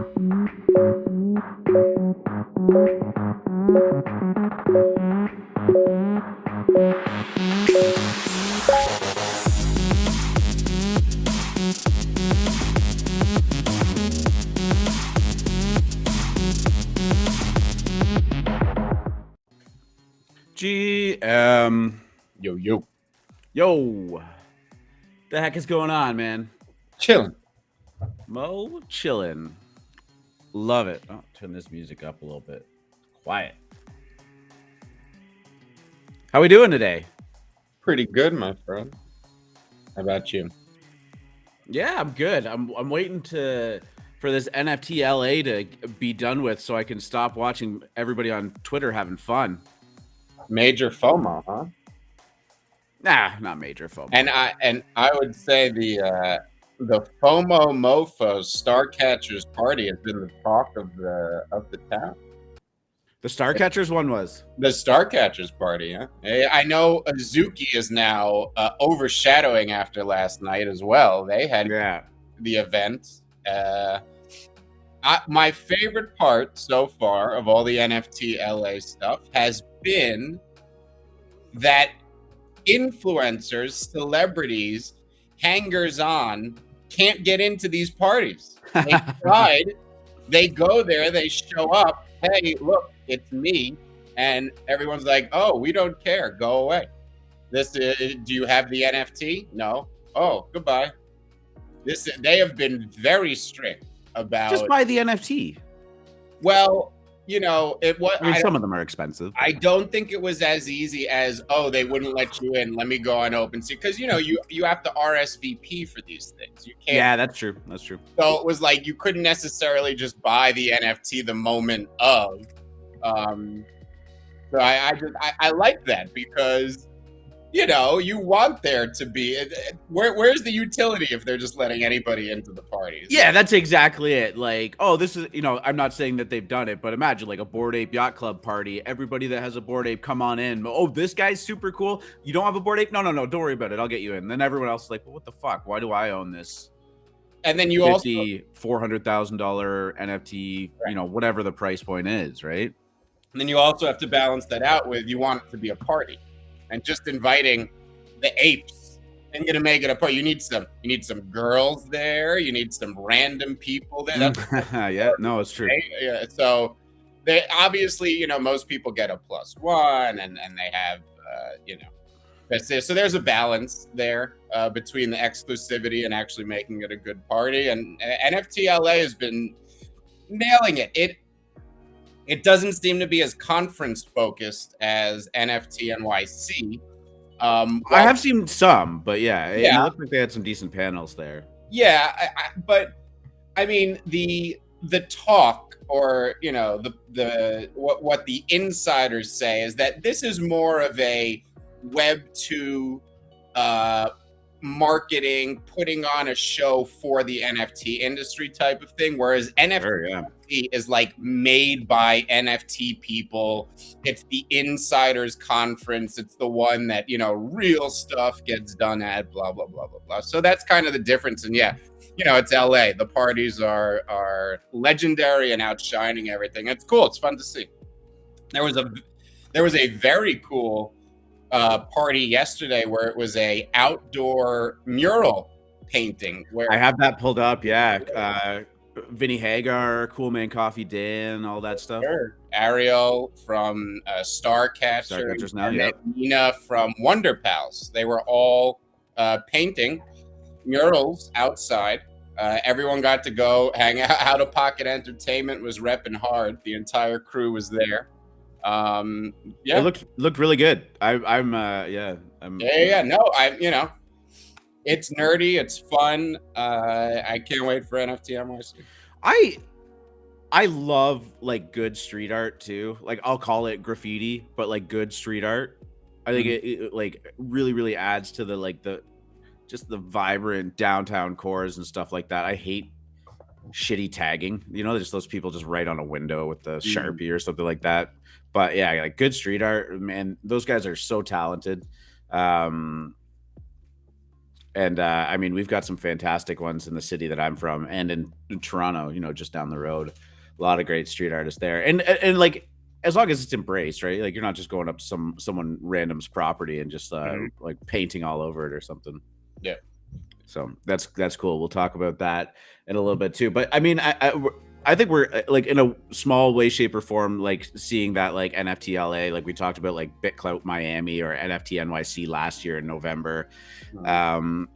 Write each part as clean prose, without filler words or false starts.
GM. Yo. The heck is going on, man? Chilling. Mo chilling. Love it. Oh, turn this music up a little bit. Quiet. How we doing today? Pretty good, my friend. How about you? Yeah, I'm good. I'm waiting for this NFTLA to be done with so I can stop watching everybody on Twitter having fun. Major FOMO, huh? Nah, not major FOMO. And I would say the FOMO mofo Starcatchers party has been the talk of the town. The Starcatchers one was the Starcatchers party. Huh? I know Azuki is now overshadowing after last night as well. They had the event. My favorite part so far of all the NFTLA stuff has been that influencers, celebrities, hangers-on can't get into these parties. They tried. They go there. They show up. Hey, look, it's me. And everyone's like, oh, we don't care. Go away. Do you have the NFT? No. Oh, goodbye. They have been very strict about just buy the NFT. Well, you know, some of them are expensive. I don't think it was as easy as, oh, they wouldn't let you in. Let me go on Opensea. Because, you know, you have to RSVP for these things. You can't. Yeah, that's true. That's true. So it was like you couldn't necessarily just buy the NFT the moment of. So I like that because, you know, you want there to be where's the utility if they're just letting anybody into the parties? Yeah, that's exactly it. Like, oh, this is, you know, I'm not saying that they've done it, but imagine like a Bored Ape Yacht Club party. Everybody that has a Bored Ape, come on in. Oh, this guy's super cool. You don't have a Bored Ape? No, don't worry about it. I'll get you in. Then everyone else is like, well, what the fuck? Why do I own this? And then you $400,000 NFT, right. You know, whatever the price point is, right? And then you also have to balance that out with you want it to be a party. And just inviting the apes ain't gonna make it a party. You need some girls there. You need some random people there. Yeah, no, it's true. Yeah, so they obviously, you know, most people get a +1, and they have, you know, that's it. So there's a balance there between the exclusivity and actually making it a good party. And NFTLA has been nailing it. It doesn't seem to be as conference focused as NFT NYC. I have seen some, but it looked like they had some decent panels there. Yeah, but I mean the talk, or you know, the what the insiders say is that this is more of a Web 2 marketing, putting on a show for the NFT industry type of thing, whereas NFT is like made by NFT people. It's the insiders conference. It's the one that, you know, real stuff gets done at, blah blah blah blah blah. So that's kind of the difference. And yeah, you know, it's LA. The parties are legendary and outshining everything. It's cool. It's fun to see. There was a very cool party yesterday where it was a outdoor mural painting. Where I have that pulled up. Yeah, Vinny Hagar, Cool Man Coffee Dan, all that stuff. Sure. Ariel from Starcatchers now, and Nina from Wonder Pals. They were all painting murals outside. Everyone got to go hang out. Out of Pocket Entertainment was repping hard. The entire crew was there. It looked really good. No, you know, it's nerdy, it's fun. I can't wait for NFT NYC. I love like good street art too. Like I'll call it graffiti, but like good street art. I think it like really adds to the just the vibrant downtown cores and stuff like that. I hate shitty tagging, you know, just those people just write on a window with the Sharpie or something like that. But yeah, like good street art, man. Those guys are so talented. And I mean, we've got some fantastic ones in the city that I'm from, and in Toronto, you know, just down the road. A lot of great street artists there, and like, as long as it's embraced, right? Like, you're not just going up to someone random's property and just like painting all over it or something. Yeah. So that's cool. We'll talk about that in a little bit too. But I mean, I think we're like in a small way, shape, or form, like seeing that like NFTLA, like we talked about, like BitClout Miami or NFT NYC last year in November.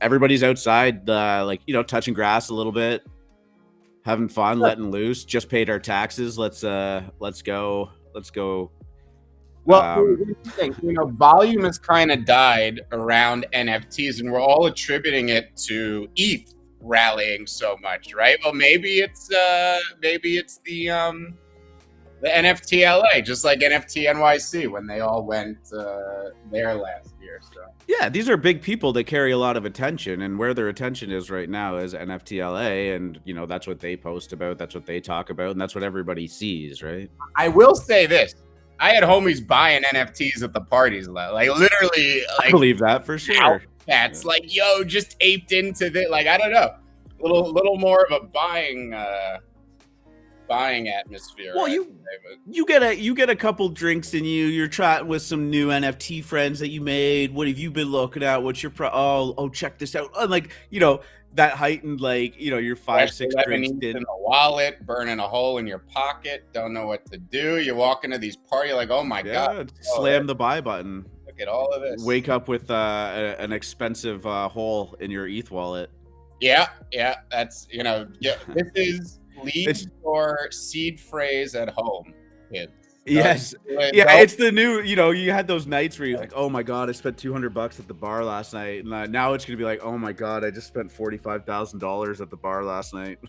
Everybody's outside, like, you know, touching grass a little bit, having fun, letting loose. Just paid our taxes. Let's go. Well, you know, volume has kind of died around NFTs, and we're all attributing it to ETH rallying so much, right? Well, maybe it's the NFTLA, just like NFT NYC when they all went there last year. So yeah, these are big people that carry a lot of attention, and where their attention is right now is NFTLA, and you know, that's what they post about, that's what they talk about, and that's what everybody sees, right? I will say this. I had homies buying NFTs at the parties, like literally. Like, I believe that for sure. That's like, yo, just aped into this. Like, I don't know, little more of a buying atmosphere. Well, you get a couple drinks in you. You're chatting with some new NFT friends that you made. What have you been looking at? What's your oh, check this out. Like, you know, that heightened, like, you know, your 5-6 drinks in a wallet, burning a hole in your pocket, don't know what to do. You walk into these parties like, oh my god, slam the buy button. Look at all of this. Wake up with an expensive hole in your ETH wallet. Yeah, that's, you know, this is leave your seed phrase at home, kids. Yes. It's the new, you know, you had those nights where you're like, oh my god, I spent $200 at the bar last night, and now it's gonna be like, oh my god, I just spent $45,000 at the bar last night.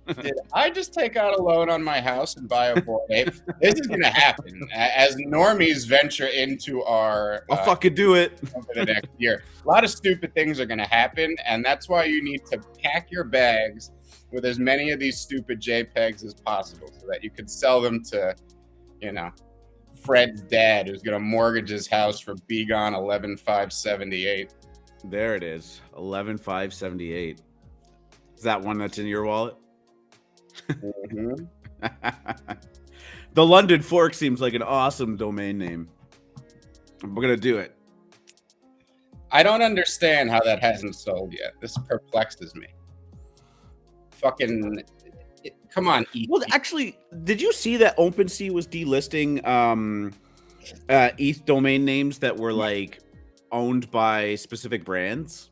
Did I just take out a loan on my house and buy a Bored Ape? This is gonna happen as normies venture into our I'll fucking do it over the next year. A lot of stupid things are gonna happen, and that's why you need to pack your bags with as many of these stupid JPEGs as possible, so that you can sell them to, you know, Fred's dad, who's gonna mortgage his house for begone 11,578. There it is, 11,578. Is that one that's in your wallet? Mm-hmm. The London Fork seems like an awesome domain name. We're gonna do it. I don't understand how that hasn't sold yet. This perplexes me. Fucking. Come on, ETH. Well, actually, did you see that Opensea was delisting ETH domain names that were like owned by specific brands?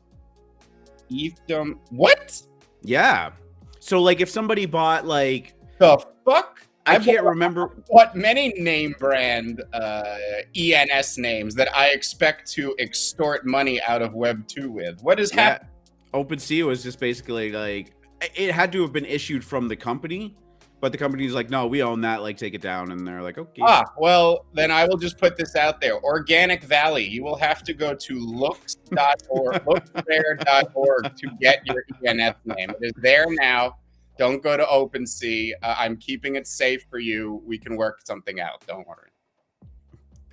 What? Yeah. So like, if somebody bought like the fuck, I can't remember what many name brand ENS names that I expect to extort money out of Web 2 with. What is happening? Opensea was just basically like, it had to have been issued from the company, but the company's like, no, we own that, like, take it down. And they're like, okay. Well, then I will just put this out there. Organic Valley, you will have to go to looks.org, looksrare.org to get your ENS name. It is there now. Don't go to Opensea. I'm keeping it safe for you. We can work something out. Don't worry.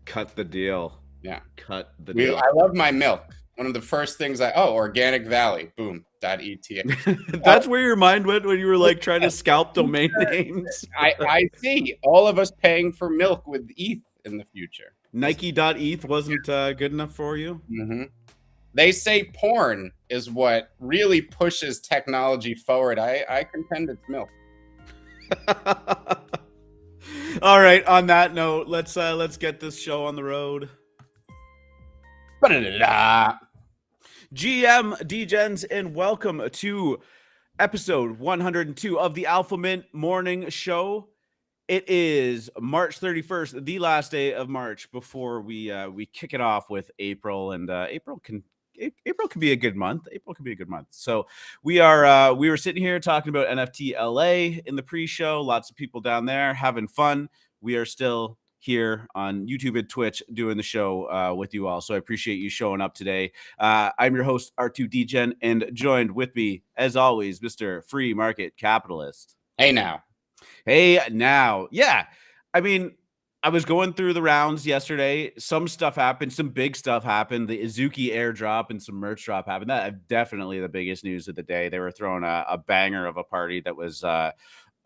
Cut the deal. Yeah. Cut the deal. I love my milk. One of the first things Organic Valley, boom, .eta. That's where your mind went when you were like trying to scalp domain names. I see all of us paying for milk with ETH in the future. Nike.eth wasn't good enough for you? Mm-hmm. They say porn is what really pushes technology forward. I contend it's milk. All right, on that note, let's get this show on the road. GM Degens, and welcome to episode 102 of the AlphaMint Morning Show. It is March 31st, the last day of March before we kick it off with April, and April can be a good month. So we were sitting here talking about NFTLA in the pre-show. Lots of people down there having fun. We are still here on YouTube and Twitch doing the show with you all. So I appreciate you showing up today. I'm your host, R2 Degen, and joined with me, as always, Mr. Free Market Capitalist. Hey now. Yeah. I mean, I was going through the rounds yesterday. Some stuff happened. Some big stuff happened. The Azuki airdrop and some merch drop happened. That definitely the biggest news of the day. They were throwing a banger of a party that was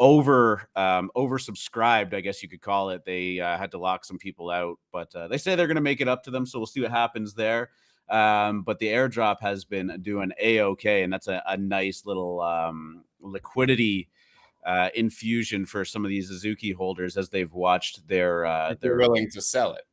oversubscribed, I guess you could call it. They had to lock some people out, but they say they're going to make it up to them. So we'll see what happens there. But the airdrop has been doing a-okay, and that's a nice little liquidity infusion for some of these Azuki holders as they've watched their they're willing to sell it.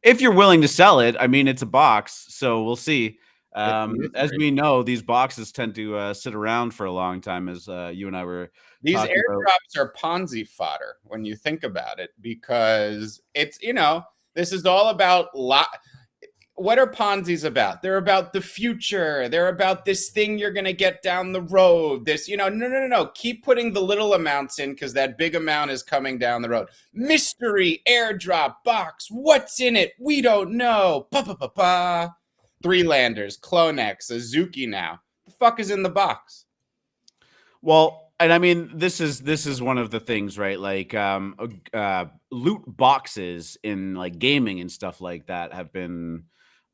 If you're willing to sell it, I mean, it's a box, so we'll see. As we know, these boxes tend to sit around for a long time, as you and I were these talking airdrops are Ponzi fodder when you think about it, because it's, you know, this is all about what are Ponzi's about? They're about the future. They're about this thing you're going to get down the road. This, you know, no. Keep putting the little amounts in because that big amount is coming down the road. Mystery airdrop box. What's in it? We don't know. Pa. Three landers, Clonex, Azuki now. The fuck is in the box? Well, and I mean, this is one of the things, right? Like loot boxes in like gaming and stuff like that have been,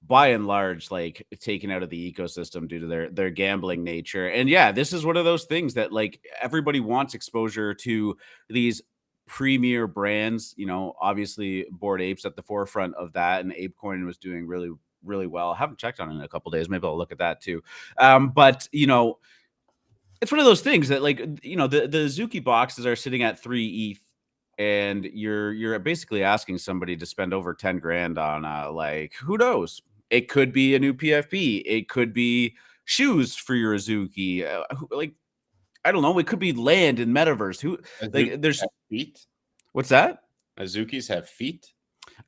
by and large, like taken out of the ecosystem due to their gambling nature. And yeah, this is one of those things that like everybody wants exposure to these premier brands. You know, obviously Bored Apes at the forefront of that, and ApeCoin was doing really well. I haven't checked on it in a couple of days. Maybe I'll look at that too. But you know, it's one of those things that, like, you know, the Azuki boxes are sitting at 3 ETH, and you're basically asking somebody to spend over 10 grand on like, who knows? It could be a new PFP. It could be shoes for your Azuki. Like, I don't know. It could be land in metaverse. Who Azuki like there's feet? What's that? Azukis have feet?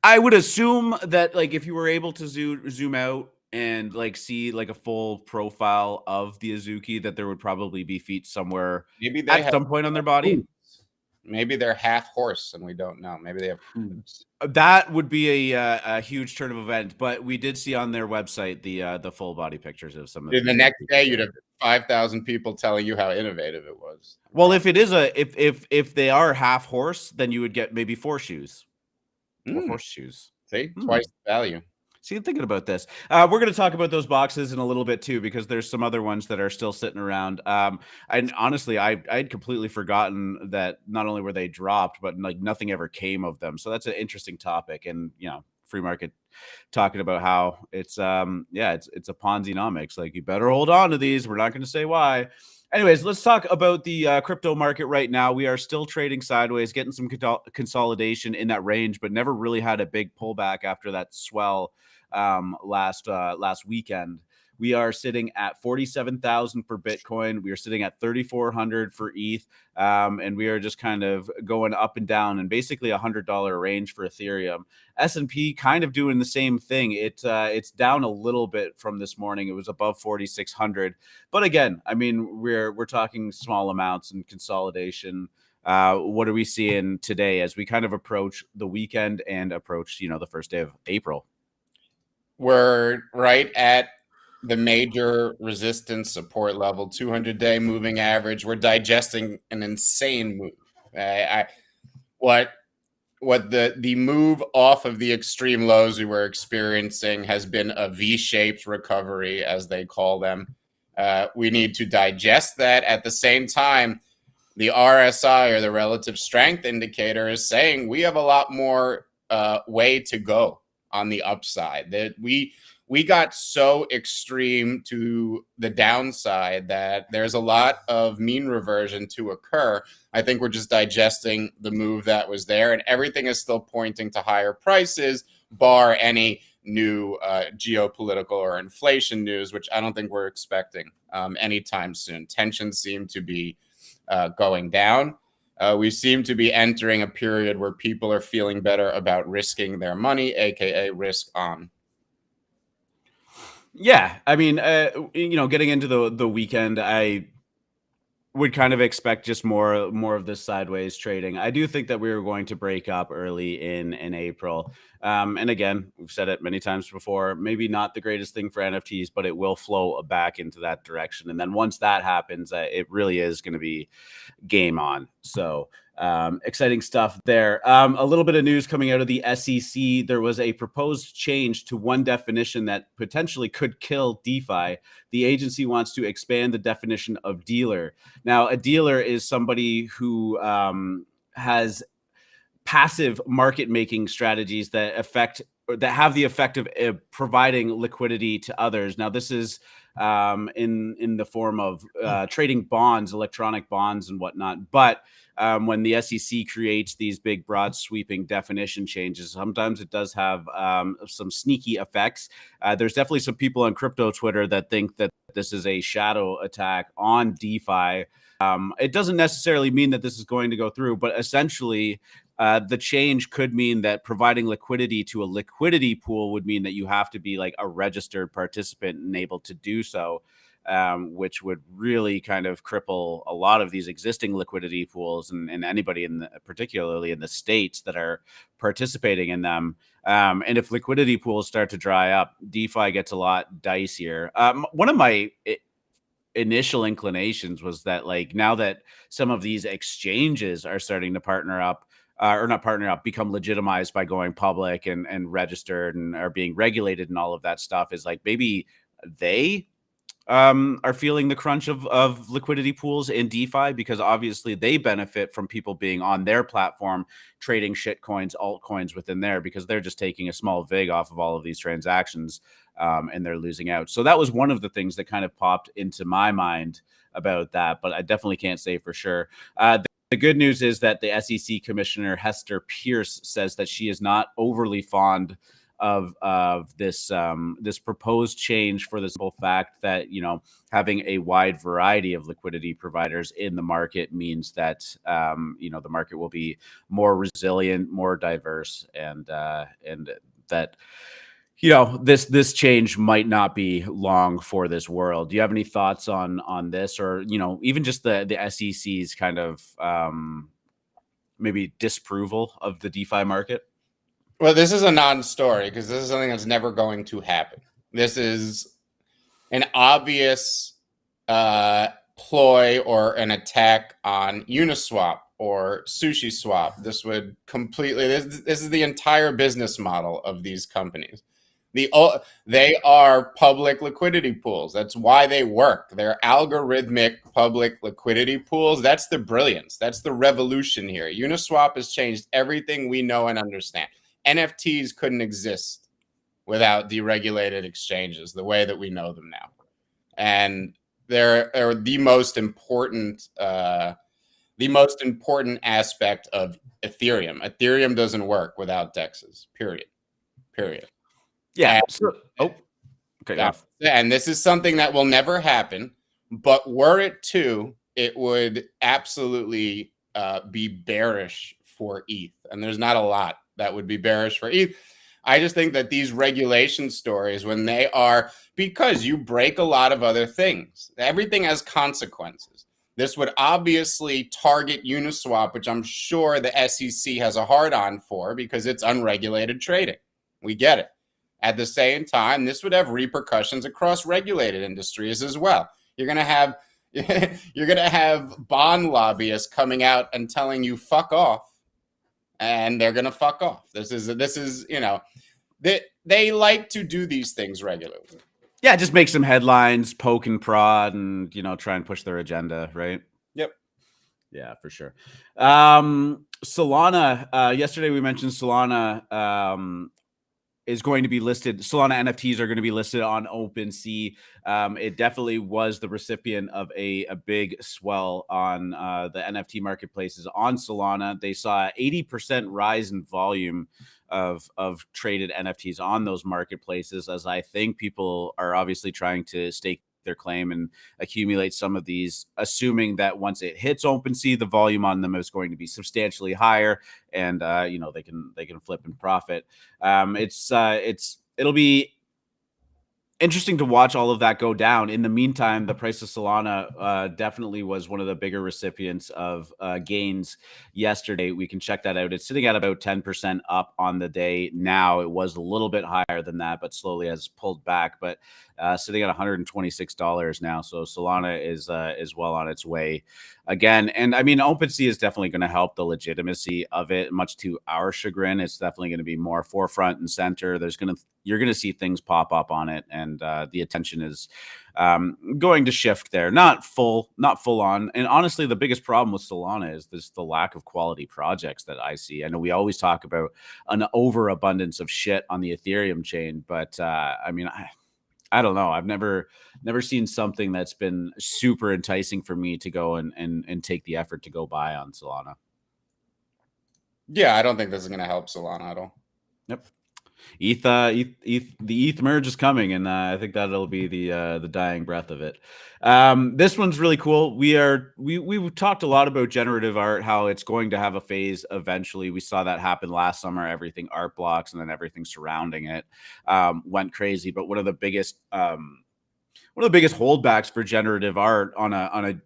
I would assume that, like, if you were able to zoom out and like see like a full profile of the Azuki, that there would probably be feet somewhere maybe they at some point on their body. Hooves. Maybe they're half horse and we don't know. Maybe they have hooves. That would be a huge turn of event. But we did see on their website the full body pictures of some of the next day you'd have 5,000 people telling you how innovative it was. Well, if it is if they are half horse, then you would get maybe 4 shoes. Or horseshoes. See, twice the value. See, I'm thinking about this. We're going to talk about those boxes in a little bit too, because there's some other ones that are still sitting around. And honestly, I'd completely forgotten that not only were they dropped, but like nothing ever came of them. So that's an interesting topic. And you know, free market talking about how it's it's a Ponzi-nomics. Like, you better hold on to these. We're not going to say why. Anyways, let's talk about the crypto market right now. We are still trading sideways, getting some consolidation in that range, but never really had a big pullback after that swell last weekend. We are sitting at 47,000 for Bitcoin. We are sitting at 3,400 for ETH, and we are just kind of going up and down in basically $100 range for Ethereum. S&P kind of doing the same thing. It's down a little bit from this morning. It was above 4,600, but again, I mean, we're talking small amounts and consolidation. What are we seeing today as we kind of approach the weekend and approach, you know, the first day of April? We're right at the major resistance support level, 200-day moving average. We're digesting an insane move. What the move off of the extreme lows we were experiencing has been a V-shaped recovery, as they call them. We need to digest that. At the same time, the RSI, or the relative strength indicator, is saying we have a lot more way to go on the upside. That we got so extreme to the downside that there's a lot of mean reversion to occur. I think we're just digesting the move that was there, and everything is still pointing to higher prices, bar any new geopolitical or inflation news, which I don't think we're expecting anytime soon. Tensions seem to be going down. We seem to be entering a period where people are feeling better about risking their money, aka risk on. Yeah, I mean, you know, getting into the weekend, I would kind of expect just more of this sideways trading. I do think that we were going to break up early in April. And again, we've said it many times before, maybe not the greatest thing for NFTs, but it will flow back into that direction. And then once that happens, it really is going to be game on. So exciting stuff there. A little bit of news coming out of the SEC. There was a proposed change to one definition that potentially could kill DeFi. The agency wants to expand the definition of dealer. Now, a dealer is somebody who has passive market making strategies that have the effect of providing liquidity to others. Now, this is in the form of trading bonds, electronic bonds, and whatnot. But when the SEC creates these big, broad, sweeping definition changes, sometimes it does have some sneaky effects. There's definitely some people on crypto Twitter that think that this is a shadow attack on DeFi. It doesn't necessarily mean that this is going to go through, but essentially, the change could mean that providing liquidity to a liquidity pool would mean that you have to be like a registered participant and able to do so, which would really kind of cripple a lot of these existing liquidity pools and anybody particularly in the states that are participating in them. And if liquidity pools start to dry up, DeFi gets a lot dicier. One of my initial inclinations was that, like, now that some of these exchanges are starting to partner up, or not partner up, become legitimized by going public and registered and are being regulated and all of that stuff, is like maybe they are feeling the crunch of liquidity pools in DeFi, because obviously they benefit from people being on their platform trading shit coins, altcoins within there, because they're just taking a small vig off of all of these transactions, and they're losing out. So that was one of the things that kind of popped into my mind about that, but I definitely can't say for sure. The good news is that the SEC Commissioner Hester Pierce says that she is not overly fond of this proposed change, for the simple fact that, you know, having a wide variety of liquidity providers in the market means that you know, the market will be more resilient, more diverse, and that, you know, this change might not be long for this world. Do you have any thoughts on this, or, you know, even just the SEC's kind of maybe disapproval of the DeFi market? Well, this is a non-story because this is something that's never going to happen. This is an obvious ploy or an attack on Uniswap or SushiSwap. This would completely, this is the entire business model of these companies. They are public liquidity pools. That's why they work. They're algorithmic public liquidity pools. That's the brilliance. That's the revolution here. Uniswap has changed everything we know and understand. NFTs couldn't exist without deregulated exchanges the way that we know them now. And they're the most important aspect of Ethereum. Ethereum doesn't work without DEXs, period. Yeah. And this is something that will never happen, but were it to, it would absolutely be bearish for ETH. And there's not a lot that would be bearish for ETH. I just think that these regulation stories, when they are, because you break a lot of other things, everything has consequences. This would obviously target Uniswap, which I'm sure the SEC has a hard on for because it's unregulated trading. We get it. At the same time, this would have repercussions across regulated industries as well. You're going to have bond lobbyists coming out and telling you fuck off, and they're going to fuck off. This is you know, they like to do these things regularly. Yeah, just make some headlines, poke and prod, and, you know, try and push their agenda, right? Yep. Yeah, for sure. Solana, yesterday we mentioned Solana is going to be listed. Solana NFTs are going to be listed on Opensea. It definitely was the recipient of a big swell on the NFT marketplaces on Solana. They saw 80% rise in volume of traded NFTs on those marketplaces, as I think people are obviously trying to stake their claim and accumulate some of these, assuming that once it hits OpenSea, the volume on them is going to be substantially higher, and you know, they can flip and profit. It'll be interesting to watch all of that go down. In the meantime, the price of Solana definitely was one of the bigger recipients of gains yesterday. We can check that out. It's sitting at about 10% up on the day now. It was a little bit higher than that, but slowly has pulled back. But sitting at $126 now. So Solana is well on its way again. And I mean, OpenSea is definitely going to help the legitimacy of it, much to our chagrin. It's definitely going to be more forefront and center. You're going to see things pop up on it, and the attention is going to shift there. Not full on. And honestly, the biggest problem with Solana is the lack of quality projects that I see. I know we always talk about an overabundance of shit on the Ethereum chain, but I mean, I don't know. I've never seen something that's been super enticing for me to go and take the effort to go buy on Solana. Yeah, I don't think this is going to help Solana at all. Yep. The ETH merge is coming, and I think that'll be the dying breath of it. This one's really cool. We've talked a lot about generative art, how it's going to have a phase eventually. We saw that happen last summer. Everything art blocks and then everything surrounding it went crazy. But one of the biggest holdbacks for generative art on a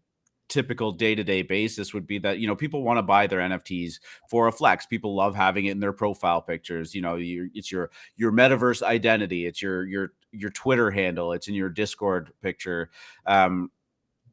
typical day-to-day basis would be that, you know, people want to buy their NFTs for a flex. People love having it in their profile pictures. You know, it's your metaverse identity. It's your Twitter handle. It's in your Discord picture. And,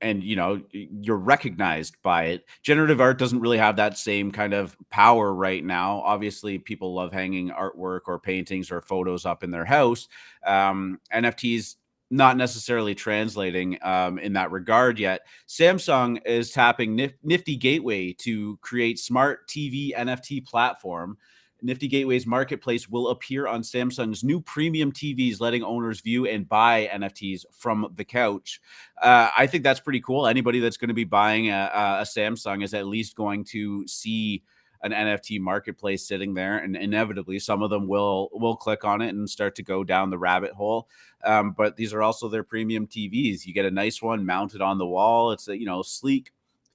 you know, you're recognized by it. Generative art doesn't really have that same kind of power right now. Obviously, people love hanging artwork or paintings or photos up in their house. NFTs not necessarily translating in that regard yet. Samsung is tapping Nifty Gateway to create smart TV NFT platform. Nifty Gateway's marketplace will appear on Samsung's new premium TVs, letting owners view and buy NFTs from the couch. I think that's pretty cool. Anybody that's going to be buying a Samsung is at least going to see an NFT marketplace sitting there, and inevitably some of them will click on it and start to go down the rabbit hole. But these are also their premium TVs. You get a nice one mounted on the wall. It's sleek,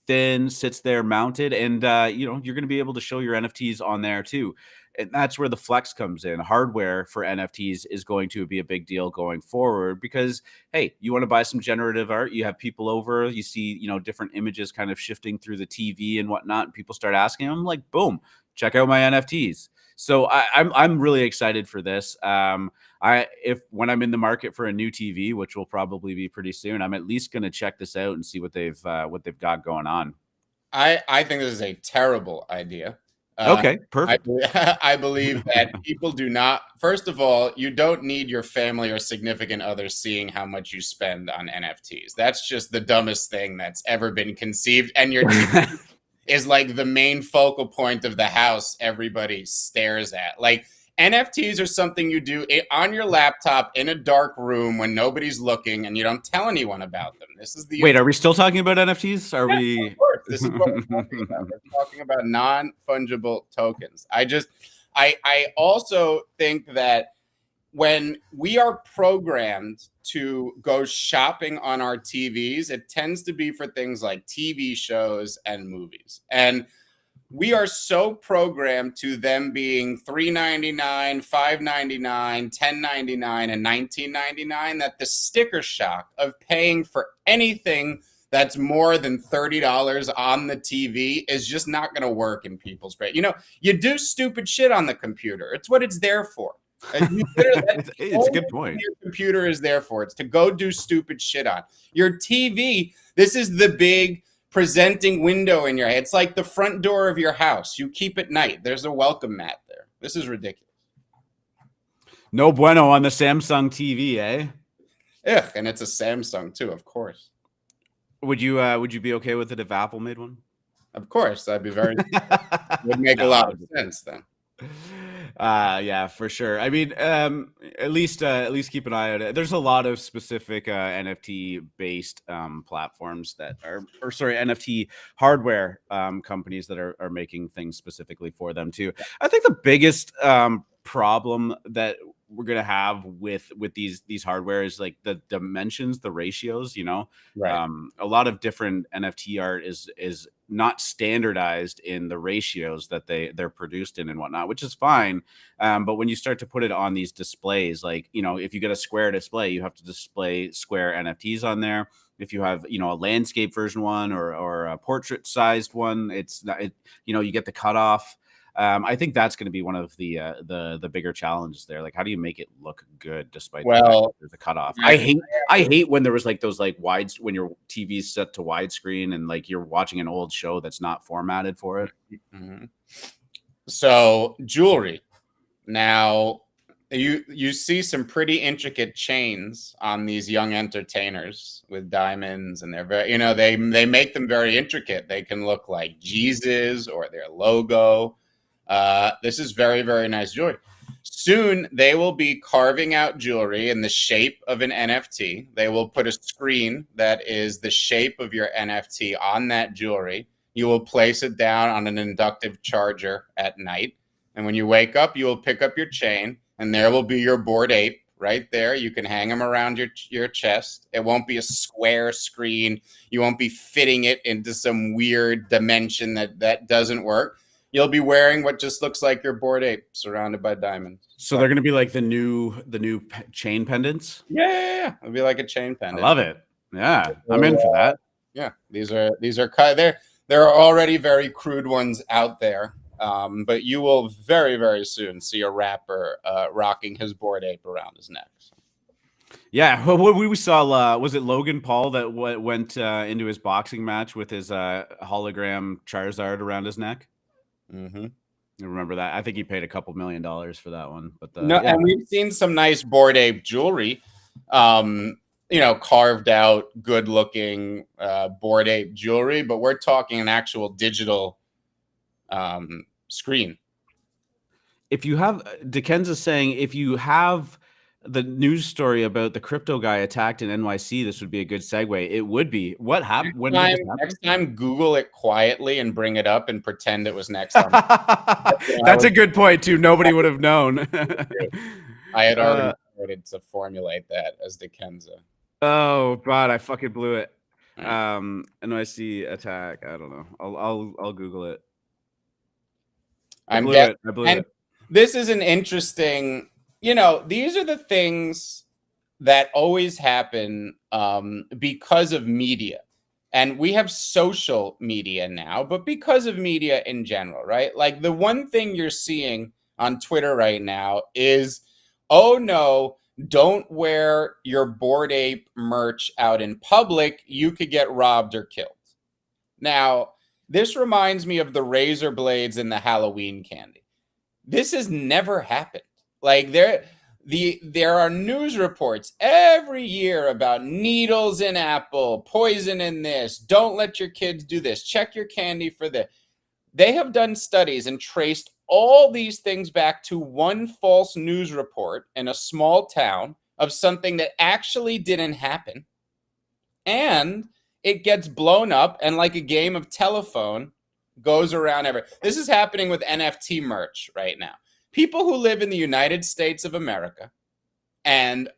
thin, sits there mounted, and you're going to be able to show your NFTs on there too. And that's where the flex comes in. Hardware for NFTs is going to be a big deal going forward because, hey, you want to buy some generative art, you have people over, you see, different images kind of shifting through the TV and whatnot, and people start asking them, like, boom, check out my NFTs. So I'm really excited for this. When I'm in the market for a new TV, which will probably be pretty soon, I'm at least going to check this out and see what they've got going on. I think this is a terrible idea. Okay, perfect. I believe that people do not. First of all, you don't need your family or significant others seeing how much you spend on NFTs. That's just the dumbest thing that's ever been conceived. And your TV is like the main focal point of the house everybody stares at. Like, NFTs are something you do on your laptop in a dark room when nobody's looking, and you don't tell anyone about them. This is the wait. Are we still talking about NFTs? Are we? Of course. This is what we're talking about. We're talking about non-fungible tokens. I also think that when we are programmed to go shopping on our TVs, it tends to be for things like TV shows and movies. And we are so programmed to them being $3.99, $5.99, $10.99, and $19.99 that the sticker shock of paying for anything that's more than $30 on the TV is just not going to work in people's brain. You do stupid shit on the computer. It's what it's there for. It's a good point. Your computer is there for. It's to go do stupid shit on. Your TV, this is the big presenting window in your head. It's like the front door of your house. You keep at night. There's a welcome mat there. This is ridiculous. No bueno on the Samsung TV, eh? Ugh, and it's a Samsung too, of course. Would you be okay with it if Apple made one? Of course, that'd be would make a lot of sense then. Yeah, for sure. I mean, at least keep an eye on it. There's a lot of specific NFT based platforms that NFT hardware companies that are making things specifically for them too. I think the biggest problem that we're gonna have with these hardware is like the dimensions, the ratios. Right. A lot of different NFT art is not standardized in the ratios that they're produced in and whatnot, which is fine. But when you start to put it on these displays, like, if you get a square display, you have to display square NFTs on there. If you have, a landscape version one or a portrait sized one, it's not, you get the cutoff. I think that's going to be one of the bigger challenges there. Like, how do you make it look good despite the fact that there's a cutoff? I hate when there was like those like when your TV's set to widescreen and like you're watching an old show that's not formatted for it. So jewelry. Now you see some pretty intricate chains on these young entertainers with diamonds, and they're very, they make them very intricate. They can look like Jesus or their logo. This is very, very nice jewelry. Soon they will be carving out jewelry in the shape of an NFT. They will put a screen that is the shape of your NFT on that jewelry. You will place it down on an inductive charger at night. And when you wake up, you will pick up your chain, and there will be your Bored Ape right there. You can hang them around your chest. It won't be a square screen. You won't be fitting it into some weird dimension that doesn't work. You'll be wearing what just looks like your Bored Ape surrounded by diamonds. So they're going to be like the new chain pendants? Yeah. It'll be like a chain pendant. I love it. Yeah, I'm in for that. Yeah, these are there are already very crude ones out there. But you will very, very soon see a rapper rocking his Bored Ape around his neck. Yeah, what we saw, was it Logan Paul that went into his boxing match with his hologram Charizard around his neck? Mm-hmm. I remember that. I think he paid a couple $1 million for that one. But yeah. And we've seen some nice Bored Ape jewelry, carved out, good-looking Bored Ape jewelry. But we're talking an actual digital screen. If you have, Degens is saying, if you have the news story about the crypto guy attacked in NYC, this would be a good segue. It would be. What happened? Next time, Google it quietly and bring it up and pretend it was next time. That's a good point too. Nobody would have known. I had already started to formulate that as Degens. Oh God, I fucking blew it. NYC attack. I don't know. I'll Google it. I blew it. This is an interesting, these are the things that always happen because of media. And we have social media now, but because of media in general, right? Like the one thing you're seeing on Twitter right now is, oh no, don't wear your Bored Ape merch out in public. You could get robbed or killed. Now, this reminds me of the razor blades in the Halloween candy. This has never happened. Like there are news reports every year about needles in apple, poison in this, don't let your kids do this, check your candy for this. They have done studies and traced all these things back to one false news report in a small town of something that actually didn't happen. And it gets blown up and like a game of telephone goes around everywhere. This is happening with NFT merch right now. People who live in the United States of America and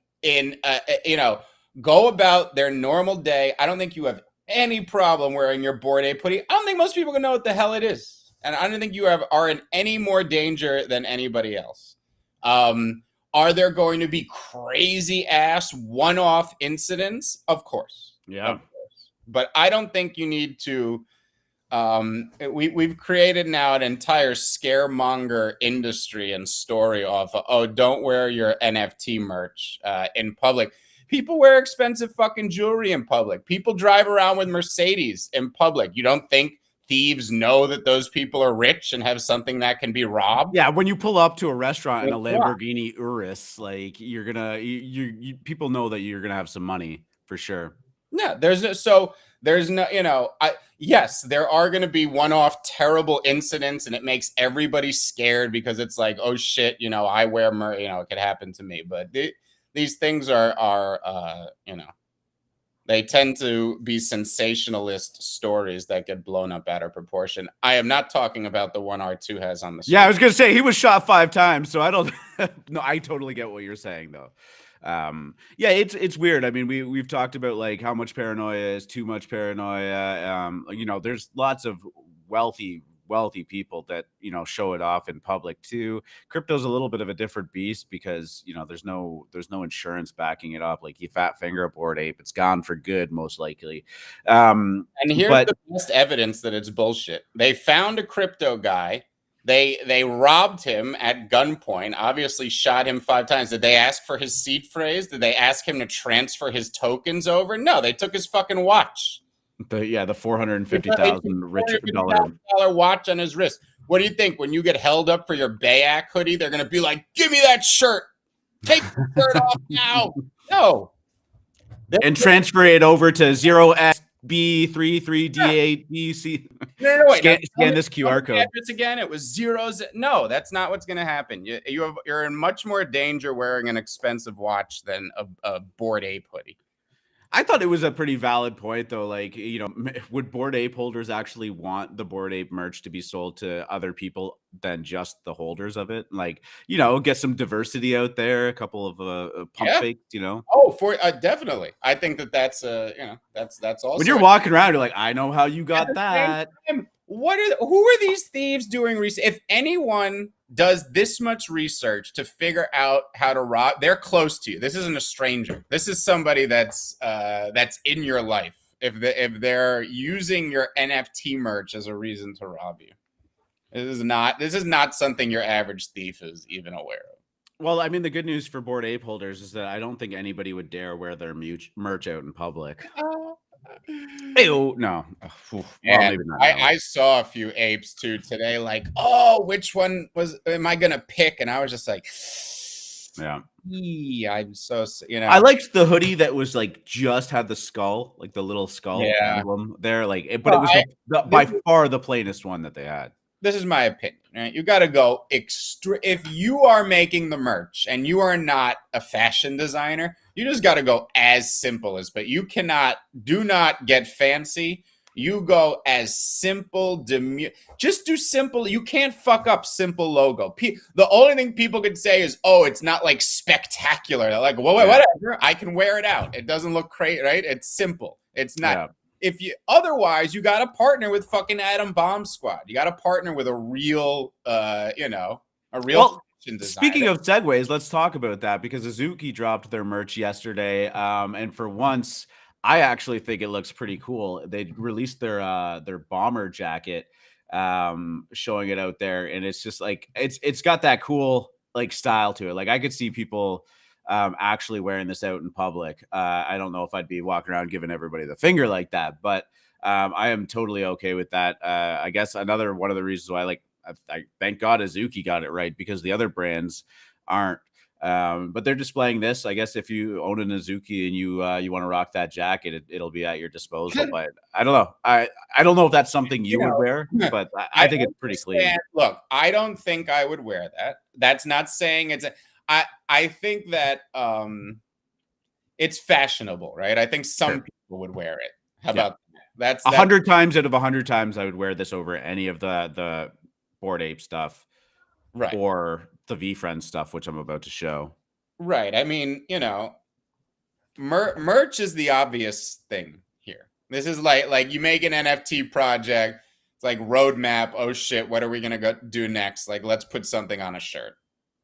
go about their normal day. I don't think you have any problem wearing your Bored Ape hoodie. I don't think most people can know what the hell it is. And I don't think you are in any more danger than anybody else. Are there going to be crazy ass one-off incidents? Of course. Yeah. Of course. But I don't think you need to. We've created now an entire scaremonger industry and story of, don't wear your NFT merch in public. People wear expensive fucking jewelry in public. People drive around with Mercedes in public. You don't think thieves know that those people are rich and have something that can be robbed? Yeah, when you pull up to a restaurant in a Lamborghini Urus, like you're gonna, people know that you're gonna have some money for sure. Yeah, yes, there are going to be one-off terrible incidents, and it makes everybody scared because it's like, oh shit, I wear it could happen to me. But these things are they tend to be sensationalist stories that get blown up out of proportion. I am not talking about the one R2 has on the screen. Yeah, I was gonna say he was shot 5 times, so I don't. No, I totally get what you're saying though. Yeah, it's weird. I mean, we've talked about like how much paranoia is too much paranoia. There's lots of wealthy people that show it off in public too. Crypto's a little bit of a different beast because there's no insurance backing it up. Like you fat finger a Bored Ape, it's gone for good most likely. And here's the best evidence that it's bullshit. They found a crypto guy They robbed him at gunpoint, obviously shot him 5 times. Did they ask for his seed phrase? Did they ask him to transfer his tokens over? No, they took his fucking watch. The $450,000 watch on his wrist. What do you think when you get held up for your Bayak hoodie? They're gonna be like, "Give me that shirt. Take the shirt off now." No. And transfer it over to 0SB33D8BC. No, wait. Scan this QR code. Again, it was zeros. No, that's not what's going to happen. You're in much more danger wearing an expensive watch than a Bored Ape hoodie. I thought it was a pretty valid point, though. Like, would Bored Ape holders actually want the Bored Ape merch to be sold to other people than just the holders of it? Like, get some diversity out there, a couple of pump fakes, Oh, for definitely. I think that's that's also when you're walking around, you're like, I know how you got that. Who are these thieves doing research? If anyone does this much research to figure out how to rob, they're close to you. This isn't a stranger. This is somebody that's in your life. If they're using your NFT merch as a reason to rob you, this is not something your average thief is even aware of. Well, I mean, the good news for Bored Ape holders is that I don't think anybody would dare wear their merch out in public. Ew, no. Well, maybe not. I saw a few apes too today. Like, which one am I gonna pick? And I was just like, yeah. I'm so I liked the hoodie that was like just had the skull, like the little skull emblem there. Like, but it was by far the plainest one that they had. This is my opinion, right? You got to go if you are making the merch and you are not a fashion designer, you just got to go as simple as, but do not get fancy. You go as simple, just do simple. You can't fuck up simple logo. The only thing people could say is, it's not like spectacular. They're like, whatever, I can wear it out. It doesn't look crazy, right? It's simple. It's not. Yeah. Otherwise, you got to partner with fucking Atom Bomb Squad. You got to partner with a real, designer. Speaking of segues, let's talk about that because Azuki dropped their merch yesterday. And for once, I actually think it looks pretty cool. They released their bomber jacket, showing it out there, and it's just like it's got that cool like style to it. Like I could see people actually wearing this out in public. I don't know if I'd be walking around giving everybody the finger like that, but I am totally okay with that. I guess another one of the reasons why I thank God Azuki got it right because the other brands aren't. But they're displaying this. I guess if you own an Azuki and you want to rock that jacket, it'll be at your disposal. But I don't know. I don't know if that's something you would wear, but I think it's pretty clean. Look, I don't think I would wear that. That's not saying it's. I think that it's fashionable, right? I think some people would wear it. How about that? That's 100 times out of 100 times I would wear this over any of the Bored Ape stuff, right? Or the VFriend stuff, which I'm about to show. Right. I mean, merch is the obvious thing here. This is like you make an NFT project. It's like roadmap. Oh shit, what are we gonna go do next? Like, let's put something on a shirt.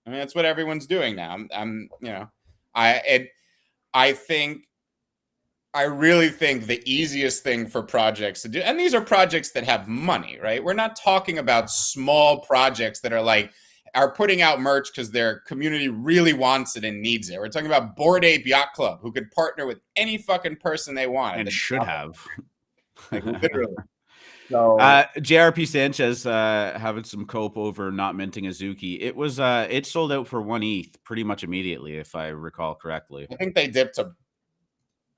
I mean, that's what everyone's doing now. I really think the easiest thing for projects to do, and these are projects that have money, right? We're not talking about small projects that are putting out merch because their community really wants it and needs it. We're talking about Bored Ape Yacht Club, who could partner with any fucking person they want. And should have. Like, literally. So, JRP Sanchez having some cope over not minting Azuki. It sold out for 1 ETH pretty much immediately, if I recall correctly. I think they dipped to.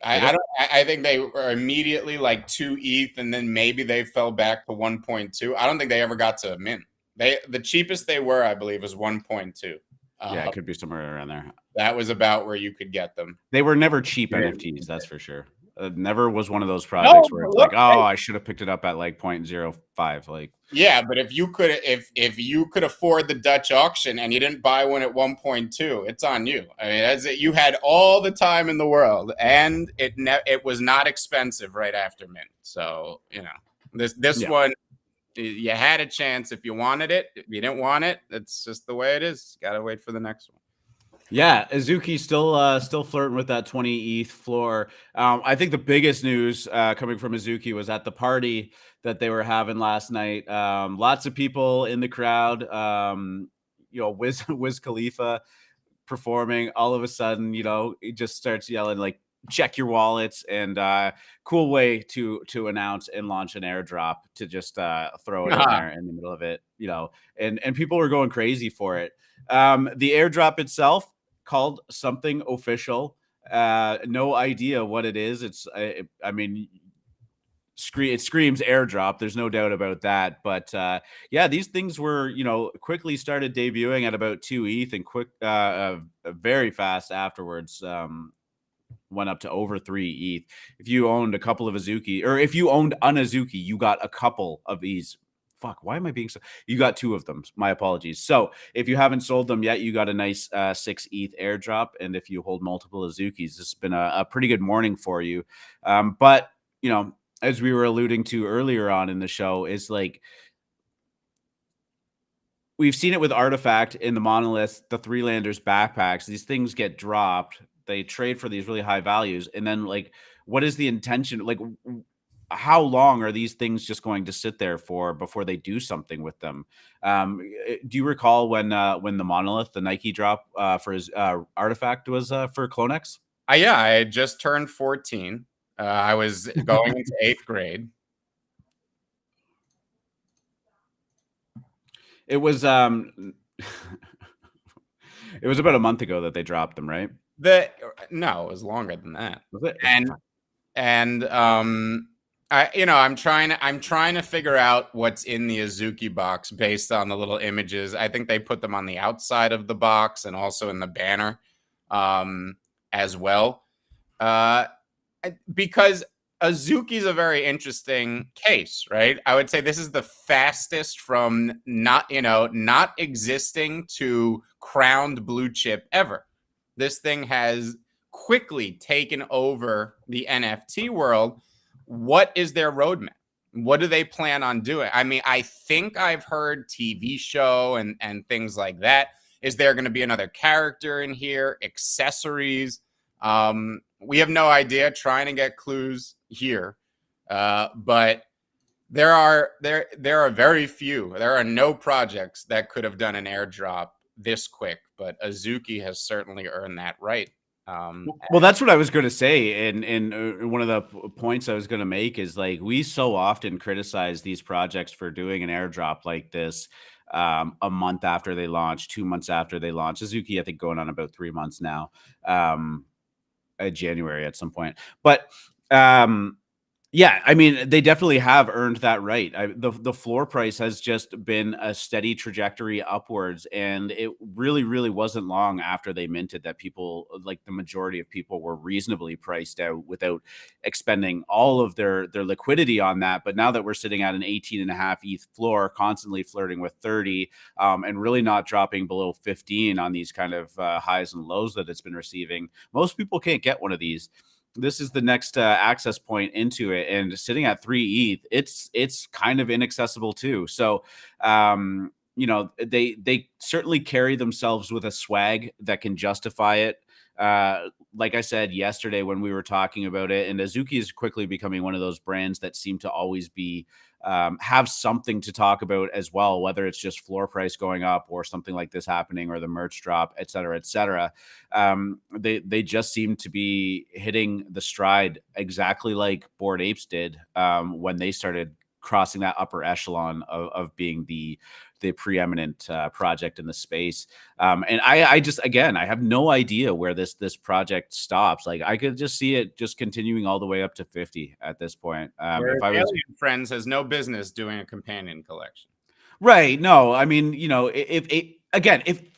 I think they were immediately like 2 ETH, and then maybe they fell back to 1.2. I don't think they ever got to mint. The cheapest they were, I believe, was 1.2. Yeah, it could be somewhere around there. That was about where you could get them. They were never cheap NFTs, that's for sure. Never was one of those projects where it's like, I should have picked it up at like 0.05. Like, yeah, but if you could afford the Dutch auction and you didn't buy one at 1.2, it's on you. I mean, you had all the time in the world, and it was not expensive right after mint. So this one, you had a chance if you wanted it. If you didn't want it, that's just the way it is. Got to wait for the next one. Yeah, Azuki still flirting with that 20 ETH floor. I think the biggest news coming from Azuki was at the party. that they were having last night. Lots of people in the crowd. Wiz Khalifa performing. All of a sudden, he just starts yelling like, check your wallets, and cool way to announce and launch an airdrop, to just throw it in there in the middle of it, and people were going crazy for it. The airdrop itself, called something official. No idea what it is. I mean, it screams airdrop. There's no doubt about that. But yeah, these things were, quickly started debuting at about 2 ETH, and very fast afterwards. Went up to over 3 ETH. If you owned a couple of Azuki, or if you owned an Azuki, you got a couple of these. Fuck, why am I being so? You got 2 of them. My apologies. So if you haven't sold them yet, you got a nice 6 ETH airdrop. And if you hold multiple Azukis, this has been a pretty good morning for you. But, as we were alluding to earlier on in the show, is like, we've seen it with Artifact in the monoliths, the 3-landers backpacks. These things get dropped. They trade for these really high values. And then, like, what is the intention? Like, how long are these things just going to sit there for before they do something with them? Do you recall when the monolith, the Nike drop for his Artifact was for Clonex? Yeah, I had just turned 14. I was going into 8th grade. It was it was about a month ago that they dropped them, right? No, it was longer than that. Was it? And I'm trying to figure out what's in the Azuki box based on the little images. I think they put them on the outside of the box and also in the banner as well. Because Azuki is a very interesting case, right? I would say this is the fastest from not existing to crowned blue chip ever. This thing has quickly taken over the NFT world. What is their roadmap? What do they plan on doing? I mean, I think I've heard TV show and things like that. Is there going to be another character in here? Accessories? We have no idea. Trying to get clues here, but there are very few. There are no projects that could have done an airdrop this quick, but Azuki has certainly earned that right. Well, that's what I was going to say, and one of the points I was going to make is, like, we so often criticize these projects for doing an airdrop like this a month after they launch, 2 months after they launch. Azuki, I think, going on about 3 months now. January at some point, but yeah, I mean, they definitely have earned that right. The floor price has just been a steady trajectory upwards, and it really wasn't long after they minted that people, like the majority of people, were reasonably priced out without expending all of their liquidity on that. But now that we're sitting at an 18.5 ETH floor, constantly flirting with 30, and really not dropping below 15 on these kind of highs and lows that it's been receiving, most people can't get one of these. This is the next access point into it, and sitting at 3 ETH, it's kind of inaccessible too. So, they certainly carry themselves with a swag that can justify it. Like I said yesterday when we were talking about it, and Azuki is quickly becoming one of those brands that seem to always be have something to talk about as well, whether it's just floor price going up or something like this happening or the merch drop, et cetera, et cetera. They just seem to be hitting the stride exactly like Bored Apes did when they started crossing that upper echelon of being the preeminent project in the space. And I just, again, I have no idea where this project stops. Like, I could just see it just continuing all the way up to 50 at this point. If I was Alien Friends has no business doing a companion collection. Right. No, I mean,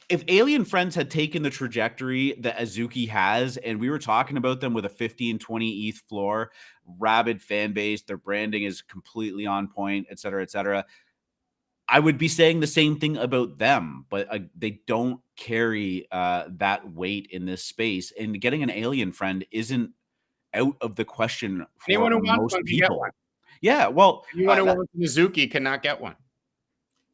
if Alien Friends had taken the trajectory that Azuki has, and we were talking about them with a 15, 20 ETH floor, rabid fan base, their branding is completely on point, et cetera, I would be saying the same thing about them, but they don't carry that weight in this space. And getting an Alien Friend isn't out of the question for Anyone who wants most one can people. get one. Yeah, well, anyone who wants Azuki cannot get one.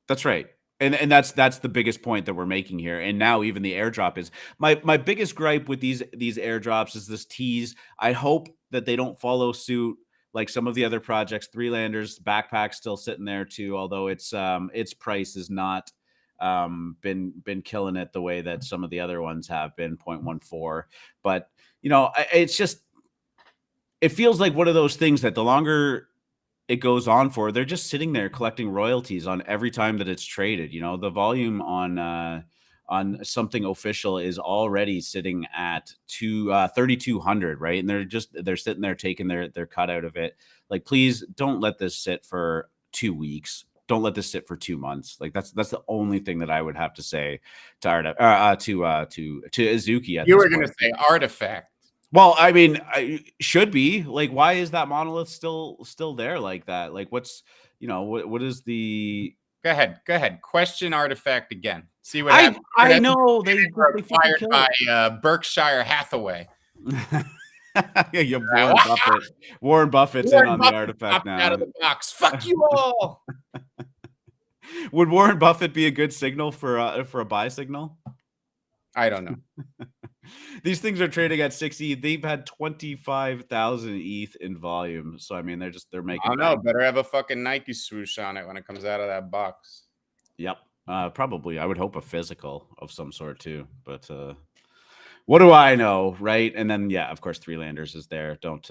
That's right. And that's the biggest point that we're making here. And now even the airdrop is my biggest gripe with these airdrops is this tease. I hope that they don't follow suit like some of the other projects. Threelanders backpack still sitting there too, although its price is not been killing it the way that some of the other ones have been, 0.14. But it's just, it feels like one of those things that the longer it goes on for, they're just sitting there collecting royalties on every time that it's traded. The volume on something official is already sitting at 3,200, right? And they're sitting there taking their cut out of it. Like, please don't let this sit for 2 weeks. Don't let this sit for 2 months. Like, that's the only thing that I would have to say to Azuki. You were going to say Artifact. Well, I mean, should be like, why is that monolith still there like that? Like, what's what is the? Go ahead. Question Artifact again. See what happens. I know they acquired by Berkshire Hathaway. Yeah, Warren Buffett's in on the Artifact now. Out of the box. Fuck you all. Would Warren Buffett be a good signal for a buy signal? I don't know. These things are trading at 60. They've had 25,000 ETH in volume. So I mean, they're making. I don't know. Better have a fucking Nike swoosh on it when it comes out of that box. Yep. Probably. I would hope a physical of some sort too. But what do I know, right? And then of course, Threelanders is there. Don't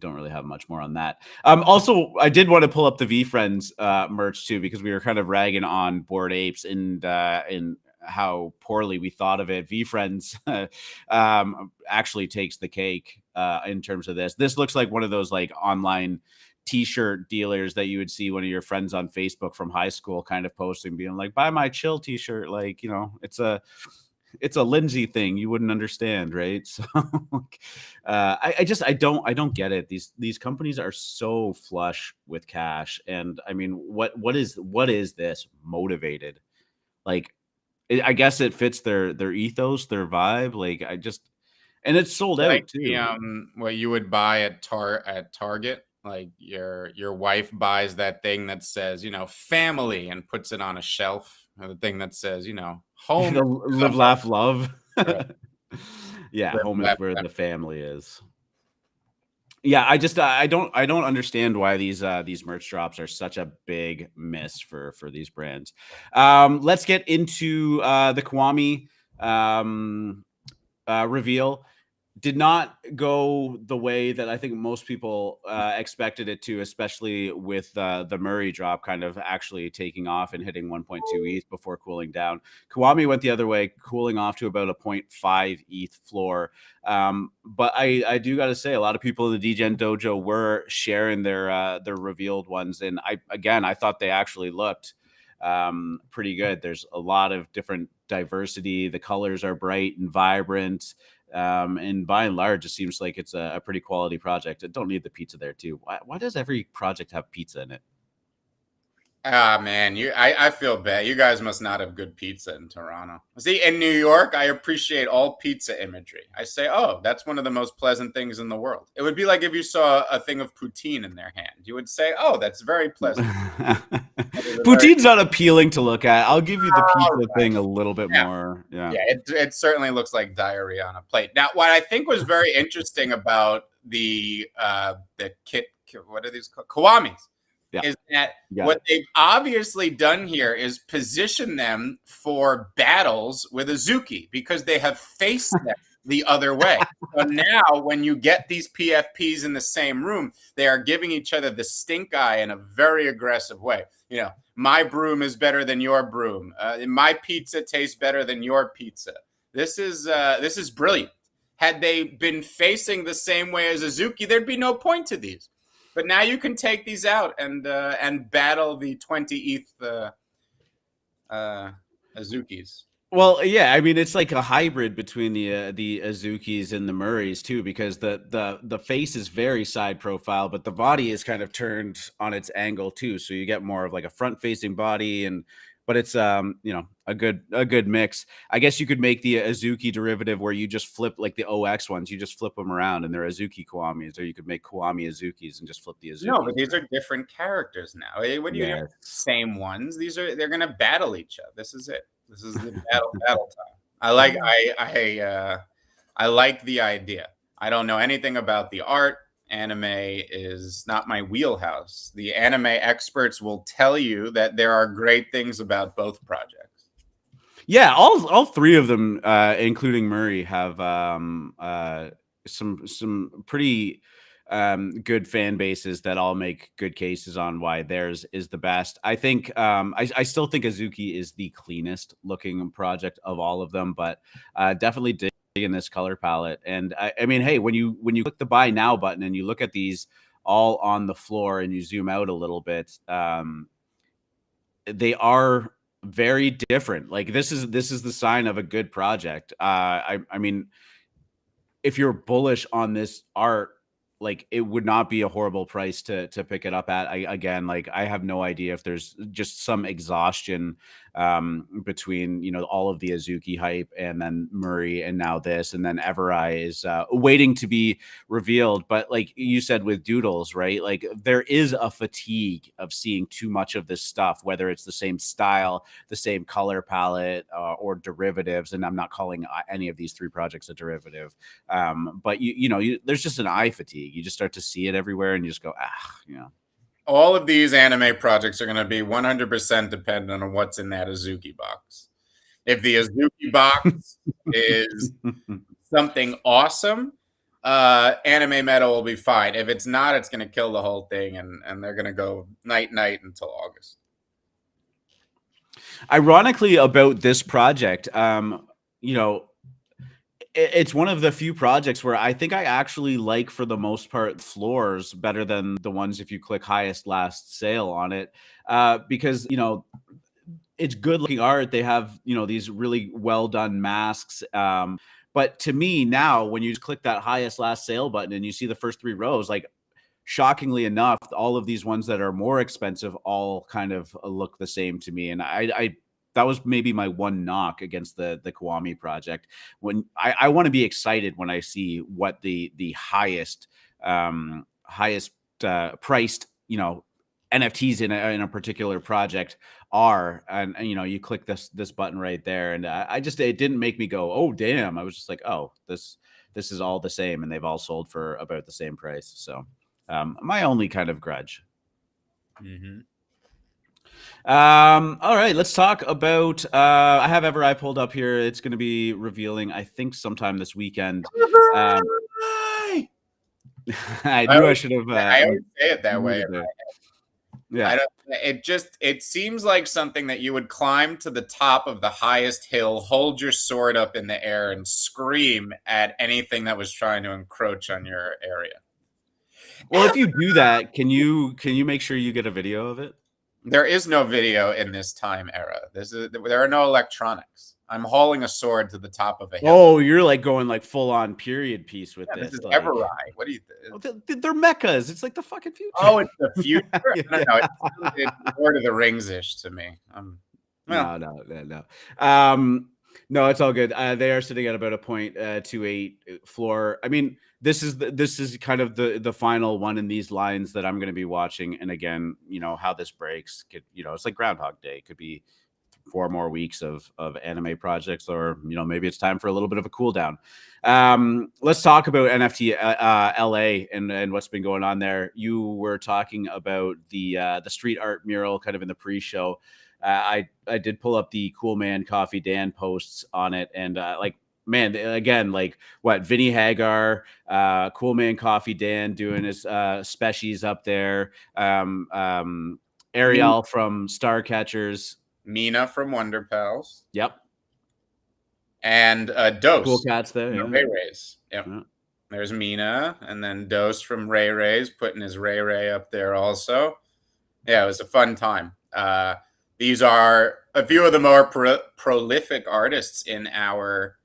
really have much more on that. Also, I did want to pull up the VeeFriends merch too, because we were kind of ragging on Bored Apes and how poorly we thought of it. VeeFriends actually takes the cake in terms of this. This looks like one of those like online t-shirt dealers that you would see one of your friends on Facebook from high school kind of posting, being like, buy my chill t-shirt. Like, it's a Lindsay thing. You wouldn't understand, right? So I don't get it. These companies are so flush with cash. And I mean, what is this motivated? Like, I guess it fits their ethos, their vibe. Like, and it's sold out too. What you would buy at Target, like your wife buys that thing that says, family, and puts it on a shelf, or the thing that says, home, live, laugh, love. Right. Yeah, home is where the family is. Yeah, I don't understand why these merch drops are such a big miss for these brands. Let's get into the Kiwami reveal. Did not go the way that I think most people expected it to, especially with the Murray drop kind of actually taking off and hitting 1.2 ETH before cooling down. Kiwami went the other way, cooling off to about a 0.5 ETH floor. But I do got to say, a lot of people in the Degen Dojo were sharing their revealed ones, and I thought they actually looked pretty good. There's a lot of different diversity. The colors are bright and vibrant. And by and large, it seems like it's a pretty quality project. I don't need the pizza there too. Why does every project have pizza in it? Ah, man, I feel bad. You guys must not have good pizza in Toronto. See, in New York, I appreciate all pizza imagery. I say, oh, that's one of the most pleasant things in the world. It would be like if you saw a thing of poutine in their hand. You would say, oh, that's very pleasant. Poutine's not appealing to look at. I'll give you the pizza thing a little bit more. Yeah, it certainly looks like diarrhea on a plate. Now, what I think was very interesting about the kit, what are these called? Kiwamis. Is that what they've obviously done here is position them for battles with Azuki, because they have faced them the other way. So now when you get these PFPs in the same room, they are giving each other the stink eye in a very aggressive way. My broom is better than your broom. My pizza tastes better than your pizza. This is brilliant. Had they been facing the same way as Azuki, there'd be no point to these. But now you can take these out and battle the 20 ETH Azukis. Well, yeah, I mean, it's like a hybrid between the Azukis and the Murrays too, because the face is very side profile, but the body is kind of turned on its angle too, so you get more of like a front facing body, but it's a good mix. I guess you could make the Azuki derivative where you just flip, like the OX ones, you just flip them around and they're Azuki Kiwamis, or you could make Kiwami Azukis and just flip the Azuki. No, but these are different characters now. When you have same ones, they're gonna battle each other. This is it. This is the battle time. I like the idea. I don't know anything about the art. Anime is not my wheelhouse. The anime experts will tell you that there are great things about both projects. Yeah, all three of them, including Murray, have some pretty good fan bases that all make good cases on why theirs is the best. I think I still think Azuki is the cleanest looking project of all of them, but definitely dig in this color palette. And I mean, hey, when you click the buy now button and you look at these all on the floor and you zoom out a little bit, they are very different. Like this is the sign of a good project. I mean, if you're bullish on this art, like it would not be a horrible price to pick it up at. Again, like I have no idea if there's just some exhaustion between, you know, all of the Azuki hype and then Murray and now this, and then Everai is waiting to be revealed. But like you said with Doodles, right? Like there is a fatigue of seeing too much of this stuff, whether it's the same style, the same color palette, or derivatives. And I'm not calling any of these three projects a derivative. But you know, there's just an eye fatigue. You just start to see it everywhere and you just go, you know. All of these anime projects are going to be 100% dependent on what's in that Azuki box. If the Azuki box is something awesome, Anime Meta will be fine. If it's not, it's going to kill the whole thing, and they're going to go night-night until August. Ironically, about this project, you know, it's one of the few projects where I think I actually like, for the most part, floors better than the ones if you click highest last sale on it, because, you know, it's good looking art. They have, you know, these really well done masks. But to me now, when you just click that highest last sale button and you see the first three rows, like shockingly enough, all of these ones that are more expensive all kind of look the same to me. And I that was maybe my one knock against the Kiwami project. When I want to be excited when I see what the highest priced, you know, NFTs in a particular project are, and you know, you click this button right there, and I just, it didn't make me go, oh damn. I was just like, oh, this is all the same, and they've all sold for about the same price. So my only kind of grudge. Mm-hmm. All right, let's talk about I have Everai pulled up here. It's going to be revealing, I think, sometime this weekend. I knew I should have I always say it that way. Yeah, it seems like something that you would climb to the top of the highest hill, hold your sword up in the air, and scream at anything that was trying to encroach on your area. Well, if you do that, can you make sure you get a video of it? There is no video in this time era. There are no electronics. I'm hauling a sword to the top of a hill. Oh, you're like going like full on period piece with this. This is like, Everai. What do you think? They're mechas. It's like the fucking future. Oh, it's the future? Yeah. No, it's Lord of the Rings-ish to me. No. No, it's all good. They are sitting at about a 0.28 floor. I mean, this is kind of the final one in these lines that I'm going to be watching. And again, you know, how this breaks could, you know, it's like Groundhog Day. It could be 4 more weeks of anime projects, or, you know, maybe it's time for a little bit of a cool down. Let's talk about NFTLA and what's been going on there. You were talking about the street art mural kind of in the pre-show. I did pull up the Cool Man Coffee Dan posts on it, and like, man, again, like what, Vinny Hagar, Cool Man Coffee Dan doing his species up there, Ariel from Starcatchers, Mina from Wonder Pals. Yep. And Dose. Cool Cats there. Yeah. Ray Rays. Yep. Yeah. There's Mina, and then Dose from Ray Rays putting his Ray Ray up there also. Yeah, it was a fun time. These are a few of the more prolific artists in our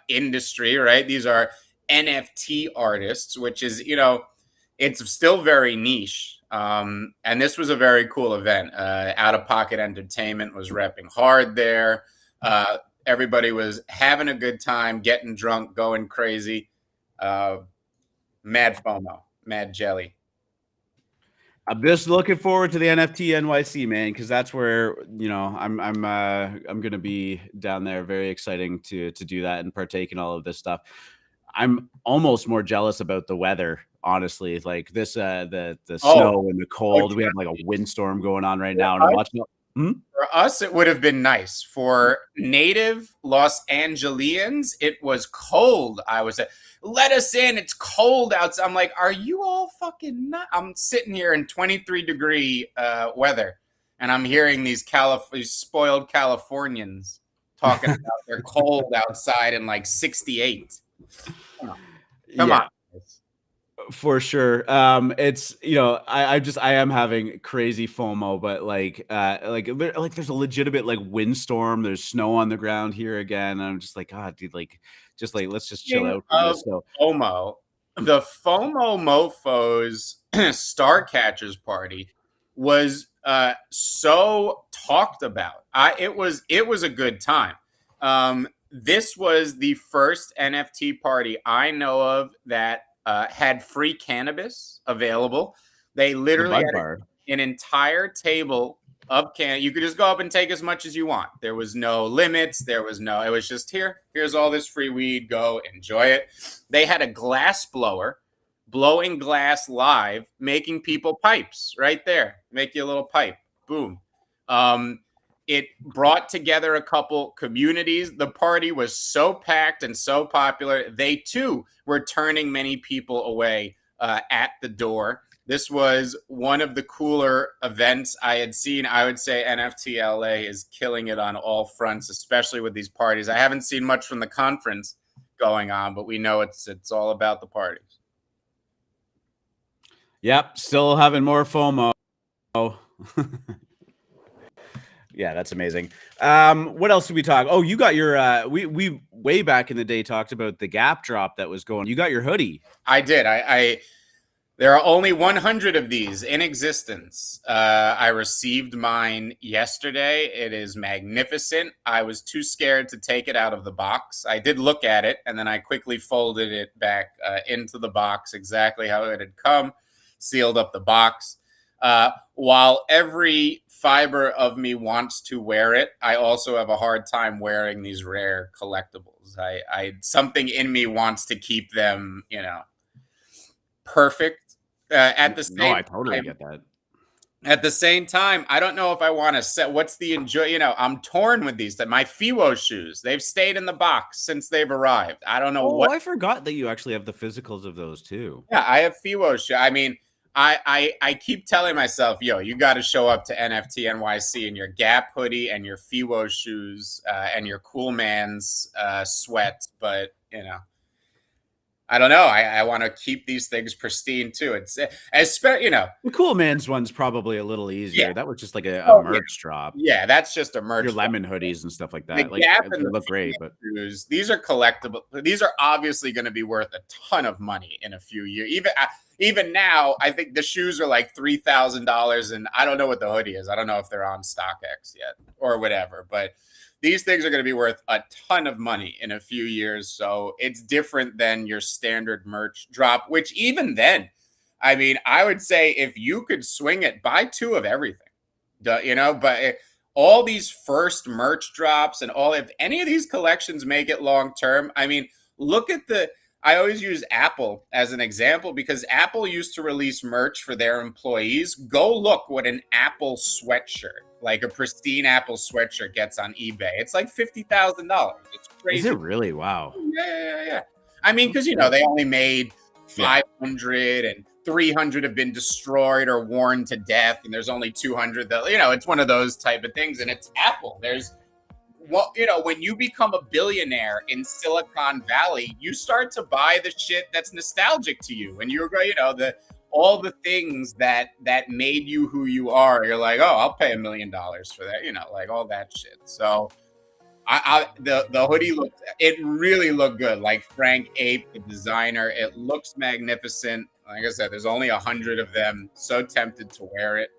industry, right? These are NFT artists, which is, you know, it's still very niche. And this was a very cool event. Out of Pocket Entertainment was repping hard there. Everybody was having a good time, getting drunk, going crazy. Mad FOMO, mad jelly. I'm just looking forward to the NFT NYC, man, because that's where, you know, I'm going to be down there. Very exciting to do that and partake in all of this stuff. I'm almost more jealous about the weather, honestly. Like this, the snow and the cold. We have like a windstorm going on right now, and I'm watching. For us, it would have been nice. For native Los Angeles, it was cold. I was like, let us in. It's cold outside. I'm like, are you all fucking nuts? I'm sitting here in 23-degree weather, and I'm hearing these spoiled Californians talking about their cold outside in like 68. Come on. For sure. It's, I am having crazy FOMO, but like there's a legitimate like windstorm. There's snow on the ground here again. And I'm just like, God, dude, let's just chill out from this. So FOMO, the FOMO Mofo's Starcatchers party was so talked about. It was a good time. This was the first NFT party I know of that had free cannabis available. They literally had an entire table of you could just go up and take as much as you want. There was no limits. It was just here's all this free weed, go enjoy it. They had a glass blower blowing glass live, making people pipes right there. Make you a little pipe. Boom. It brought together a couple communities. The party was so packed and so popular. They too were turning many people away at the door. This was one of the cooler events I had seen. I would say NFTLA is killing it on all fronts, especially with these parties. I haven't seen much from the conference going on, but we know it's all about the parties. Yep, still having more FOMO. Yeah, that's amazing. What else did we talk? Oh, you got your we way back in the day talked about the Gap drop that was going. You got your hoodie. I did. There are only 100 of these in existence. I received mine yesterday. It is magnificent. I was too scared to take it out of the box. I did look at it, and then I quickly folded it back into the box exactly how it had come, sealed up the box. While every fiber of me wants to wear it, I also have a hard time wearing these rare collectibles. Something in me wants to keep them, perfect. At the same I totally get that. At the same time, I don't know if I want to set what's the enjoy. I'm torn with these. My Fiwo shoes, they've stayed in the box since they've arrived. I don't know what. I forgot that you actually have the physicals of those too. Yeah, I have Fiwo shoes. I mean, I keep telling myself, you got to show up to NFT NYC in your Gap hoodie and your Fiwo shoes and your Cool Man's sweats, but I don't know. I want to keep these things pristine too. It's the Cool Man's one's probably a little easier. Yeah. That was just like a merch drop. Yeah, that's just a merch. Your lemon hoodies and stuff like that. Like they look great, but these are collectible. These are obviously going to be worth a ton of money in a few years. Even now, I think the shoes are like $3,000, and I don't know what the hoodie is. I don't know if they're on StockX yet or whatever, but these things are going to be worth a ton of money in a few years. So it's different than your standard merch drop, which even then, I mean, I would say if you could swing it, buy 2 of everything, but all these first merch drops and if any of these collections make it long term, I mean, look at I always use Apple as an example because Apple used to release merch for their employees. Go look what an Apple sweatshirt, like a pristine Apple sweatshirt, gets on eBay. It's like $50,000. It's crazy. Is it really? Wow. Yeah. I mean, because, they only made 500 and 300 have been destroyed or worn to death. And there's only 200 that, it's one of those type of things. And it's Apple. When you become a billionaire in Silicon Valley, you start to buy the shit that's nostalgic to you. And you're going, all the things that made you who you are. You're like, oh, I'll pay $1 million for that, like all that shit. So the hoodie it really looked good. Like Frank Ape, the designer, it looks magnificent. Like I said, there's only 100 of them. So tempted to wear it.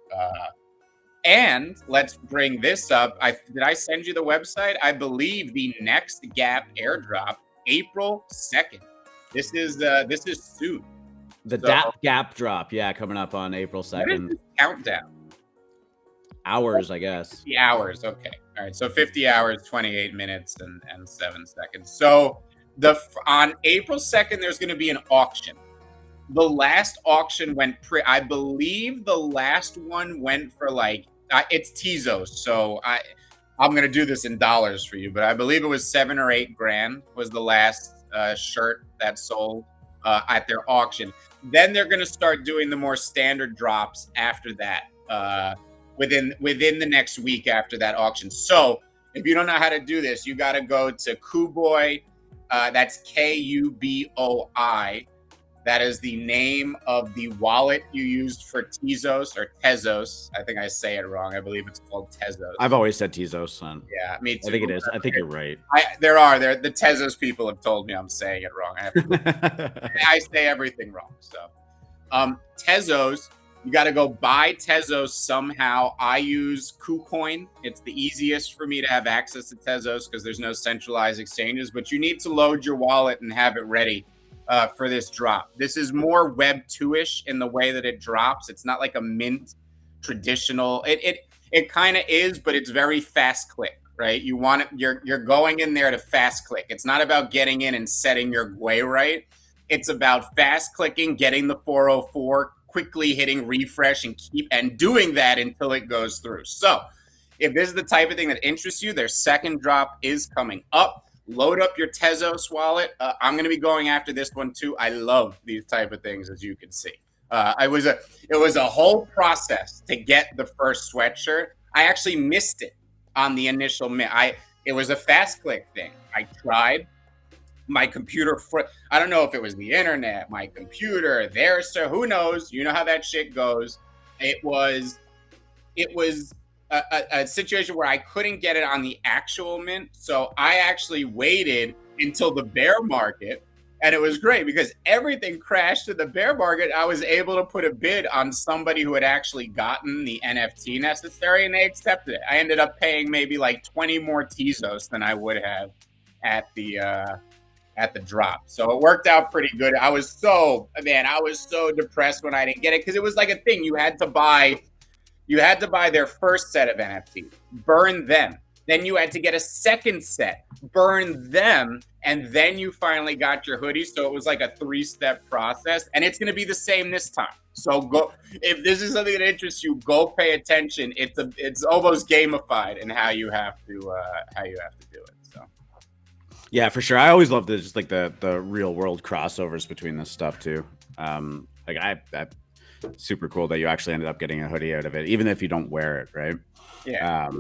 And let's bring this up. Did I send you the website? I believe the next Gap airdrop, April 2nd. This is soon. The Gap drop, coming up on April 2nd. What is this countdown? Hours, I guess. 50 hours. Okay. All right. So 50 hours, 28 minutes, and 7 seconds. So On April 2nd, there's going to be an auction. The last auction went I believe the last one went for like it's Tezos, so I'm gonna do this in dollars for you, but I believe it was $7 or $8 grand was the last shirt that sold at their auction. Then they're gonna start doing the more standard drops after that, within the next week after that auction. So if you don't know how to do this, you got to go to Kuboi. That's KUBOI. That is the name of the wallet you used for Tezos or Tezos. I think I say it wrong. I believe it's called Tezos. I've always said Tezos, son. Yeah, me too. I think it is. I think you're right. The Tezos people have told me I'm saying it wrong. I say everything wrong. So, Tezos, you got to go buy Tezos somehow. I use KuCoin. It's the easiest for me to have access to Tezos because there's no centralized exchanges, but you need to load your wallet and have it ready for this drop. This is more Web 2-ish in the way that it drops. It's not like a mint traditional. It kind of is, but it's very fast click, right? You want it. You're going in there to fast click. It's not about getting in and setting your GUI right. It's about fast clicking, getting the 404, quickly hitting refresh, and doing that until it goes through. So, if this is the type of thing that interests you, their second drop is coming up. Load up your Tezos wallet. I'm going to be going after this one too. I love these type of things, as you can see. It was a whole process to get the first sweatshirt. I actually missed it on the initial mint. It was a fast click thing. I tried. My computer, I don't know if it was the internet, my computer, who knows? You know how that shit goes. It was a situation where I couldn't get it on the actual mint. So I actually waited until the bear market, and it was great because everything crashed in the bear market. I was able to put a bid on somebody who had actually gotten the NFT necessary, and they accepted it. I ended up paying maybe like 20 more Tezos than I would have at the drop. So it worked out pretty good. I was so depressed when I didn't get it because it was like a thing. You had to buy their first set of NFTs, burn them. Then you had to get a second set, burn them, and then you finally got your hoodie. So it was like a 3-step process, and it's going to be the same this time. So go, if this is something that interests you, go pay attention. It's almost gamified in how you have to do it. So. Yeah, for sure. I always love the real world crossovers between this stuff too. Super cool that you actually ended up getting a hoodie out of it, even if you don't wear it, right? Yeah.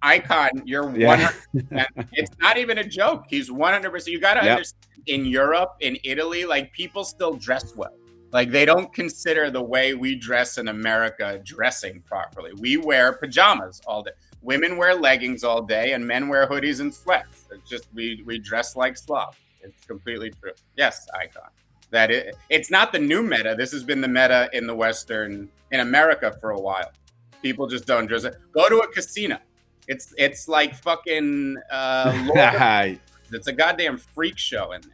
Icon, you're 100%. It's not even a joke. He's 100%. You got to understand, in Europe, in Italy, like, people still dress well. Like, they don't consider the way we dress in America dressing properly. We wear pajamas all day. Women wear leggings all day, and men wear hoodies and sweats. It's just we dress like slobs. It's completely true. Yes, Icon. It's not the new meta. This has been the meta in America for a while. People just don't dress it. Go to a casino. It's like fucking it's a goddamn freak show in there.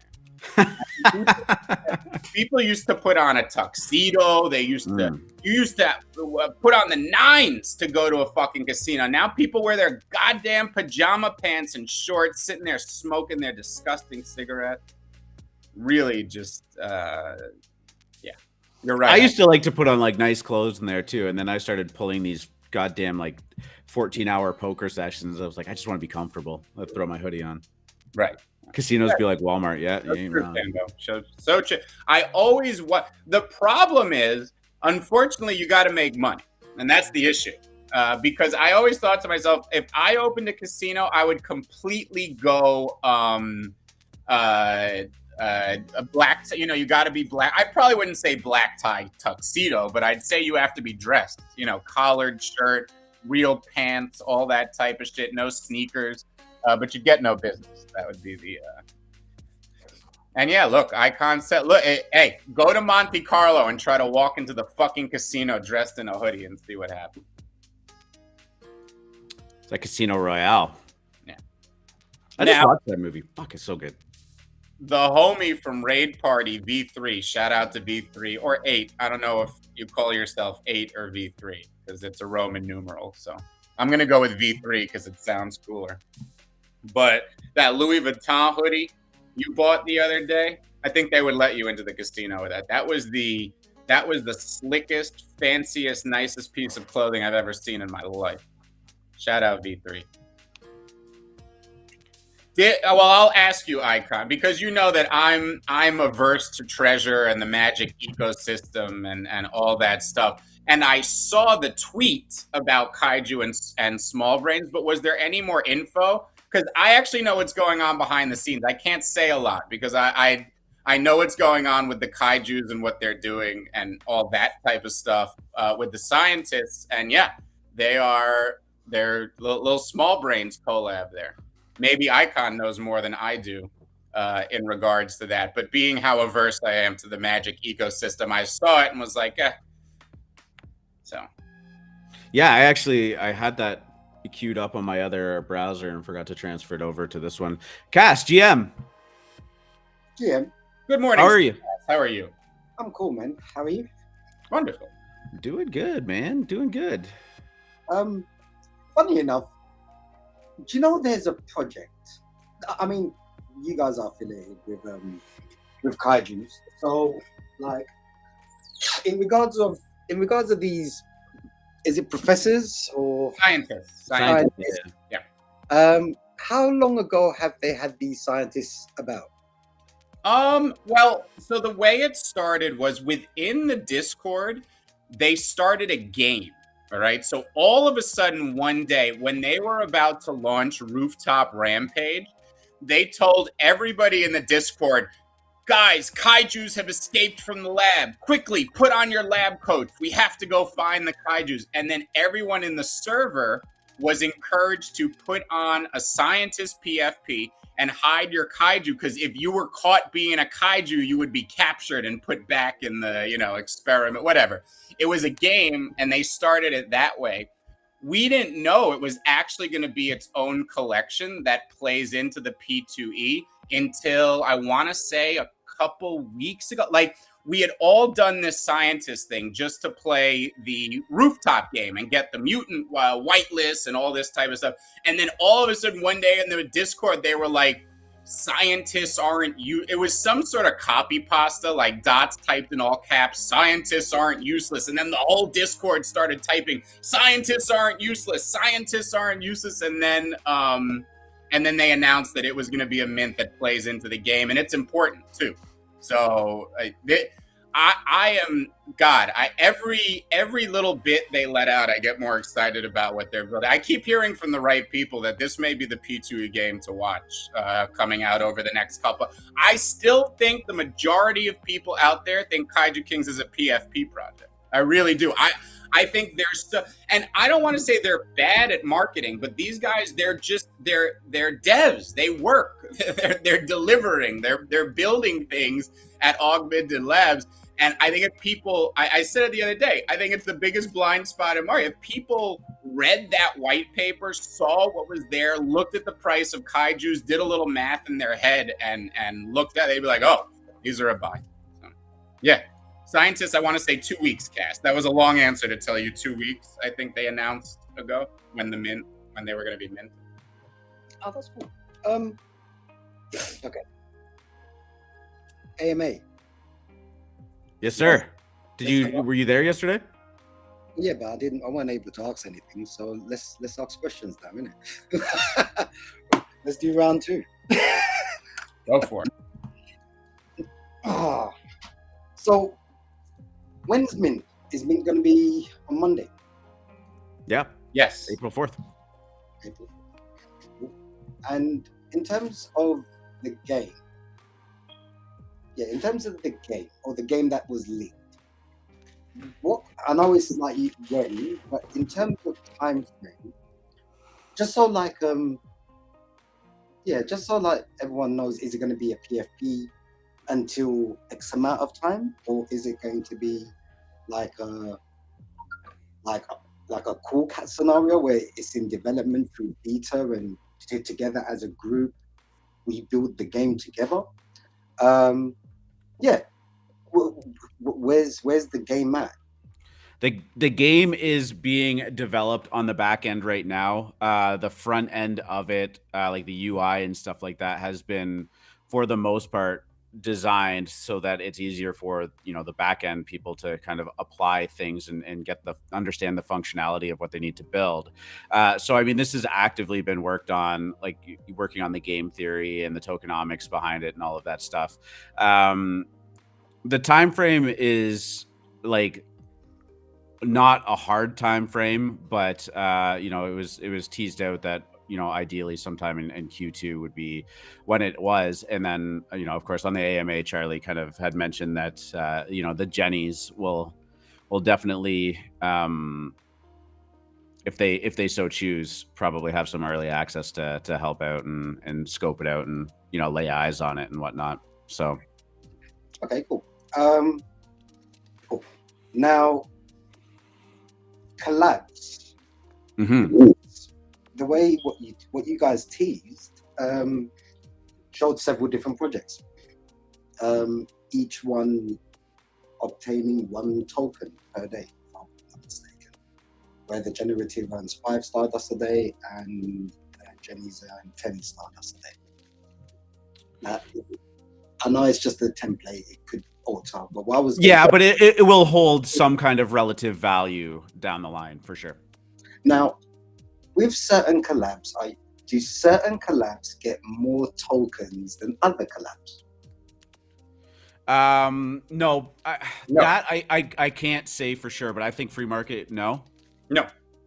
People used to put on a tuxedo. You used to put on the 9s to go to a fucking casino. Now people wear their goddamn pajama pants and shorts, sitting there smoking their disgusting cigarette. Really just you're right. I used to like to put on like nice clothes in there too, and then I started pulling these goddamn like 14-hour poker sessions. I was like, I just want to be comfortable. Let's throw my hoodie on. Right. Casinos be like Walmart. Yeah, you ain't wrong. I always the problem is, unfortunately, you got to make money, and that's the issue. Because I always thought to myself, if I opened a casino, I would completely go a black, you got to be black. I probably wouldn't say black tie tuxedo, but I'd say you have to be dressed, collared shirt, real pants, all that type of shit, no sneakers, but you get no business. That would be the, and yeah, look, Icon said, look, hey, go to Monte Carlo and try to walk into the fucking casino dressed in a hoodie and see what happens. It's like Casino Royale. Yeah. I just watched that movie. Fuck, it's so good. The homie from Raid Party, V3, shout out to V3, or 8. I don't know if you call yourself 8 or V3, because it's a Roman numeral. So I'm going to go with V3 because it sounds cooler. But that Louis Vuitton hoodie, you bought the other day, I think they would let you into the casino with that. That was the slickest, fanciest, nicest piece of clothing I've ever seen in my life. Shout out V3. Well, I'll ask you, Icon, because you know that I'm averse to treasure and the Magic ecosystem and all that stuff. And I saw the tweet about Kaiju and Small Brains, but was there any more info? Because I actually know what's going on behind the scenes. I can't say a lot because I know what's going on with the Kaijus and what they're doing and all that type of stuff with the scientists. And yeah, they're little Small Brains collab there. Maybe Icon knows more than I do in regards to that. But being how averse I am to the Magic ecosystem, I saw it and was like, eh. So. Yeah, I had that queued up on my other browser and forgot to transfer it over to this one. Cass, GM. GM. Good morning. How are you? How are you? I'm cool, man. How are you? Wonderful. Doing good, man. Doing good. Funny enough, do you know there's a project? I mean, you guys are affiliated with Kaijus, so like, in regards of these, is it professors or scientists? Yeah. How long ago have they had these scientists about? Well, so the way it started was within the Discord, they started a game. All right. So all of a sudden, one day, when they were about to launch Rooftop Rampage, they told everybody in the Discord, guys, Kaijus have escaped from the lab. Quickly, put on your lab coats. We have to go find the Kaijus. And then everyone in the server was encouraged to put on a scientist PFP and hide your Kaiju, because if you were caught being a Kaiju, you would be captured and put back in the, experiment, whatever. It was a game, and they started it that way. We didn't know it was actually going to be its own collection that plays into the P2E until, I want to say, a couple weeks ago. Like, we had all done this scientist thing just to play the rooftop game and get the mutant whitelist and all this type of stuff. And then all of a sudden, one day in the Discord, they were like, scientists aren't you. It was some sort of copy pasta, like dots typed in all caps, scientists aren't useless. And then the whole Discord started typing, scientists aren't useless, scientists aren't useless. And then they announced that it was going to be a mint that plays into the game. And it's important too. So I am God. Every little bit they let out, I get more excited about what they're building. I keep hearing from the right people that this may be the P2E game to watch coming out over the next couple. I still think the majority of people out there think Kaiju Kings is a PFP project. I really do. I think and I don't want to say they're bad at marketing, but these guys, they're devs. They work. they're delivering. They're building things at Augmented Labs. And I think if people, I said it the other day, I think it's the biggest blind spot in Mario. If people read that white paper, saw what was there, looked at the price of Kaijus, did a little math in their head, and looked at it, they'd be like, oh, these are a buy. So, yeah. Scientists, I want to say 2 weeks, Cast. That was a long answer to tell you 2 weeks. I think they announced ago when they were going to be mint. Oh, that's cool. Okay. AMA. Yes, sir. Were you there yesterday? Yeah, but I wasn't able to ask anything. So let's ask questions now, innit? Let's do round 2. Go for it. So when's mint? Is mint going to be on Monday? Yeah. Yes. April 4th. April 4th. And in terms of the game, in terms of the game, or the game that was leaked, what I know it's like ready, but in terms of time frame, just so everyone knows, is it going to be a PFP until X amount of time, or is it going to be like a cool cat scenario where it's in development through beta and together as a group we build the game together? Where's the game at? The game is being developed on the back end right now. The front end of it, like the UI and stuff like that, has been for the most part, designed so that it's easier for the back end people to kind of apply things and understand the functionality of what they need to build. So I mean, this has actively been worked on, like working on the game theory and the tokenomics behind it and all of that stuff. The time frame is like not a hard time frame, but it was teased out that ideally sometime in Q2 would be when it was. And then, of course, on the AMA, Charlie kind of had mentioned that, the Jennies will definitely, if they so choose, probably have some early access to help out and scope it out and, lay eyes on it and whatnot. So. Okay, cool. Cool. Now, collabs. Mm-hmm. The way what you guys teased showed several different projects, each one obtaining 1 token per day, if I'm not mistaken, where the generative earns 5 Stardust a day and Jenny's earn 10 Stardust a day. I know it's just a template, it could alter, but what I was but it will hold some kind of relative value down the line for sure. Now, with certain collabs, do certain collabs get more tokens than other collabs? No. That I can't say for sure, but I think free market, no.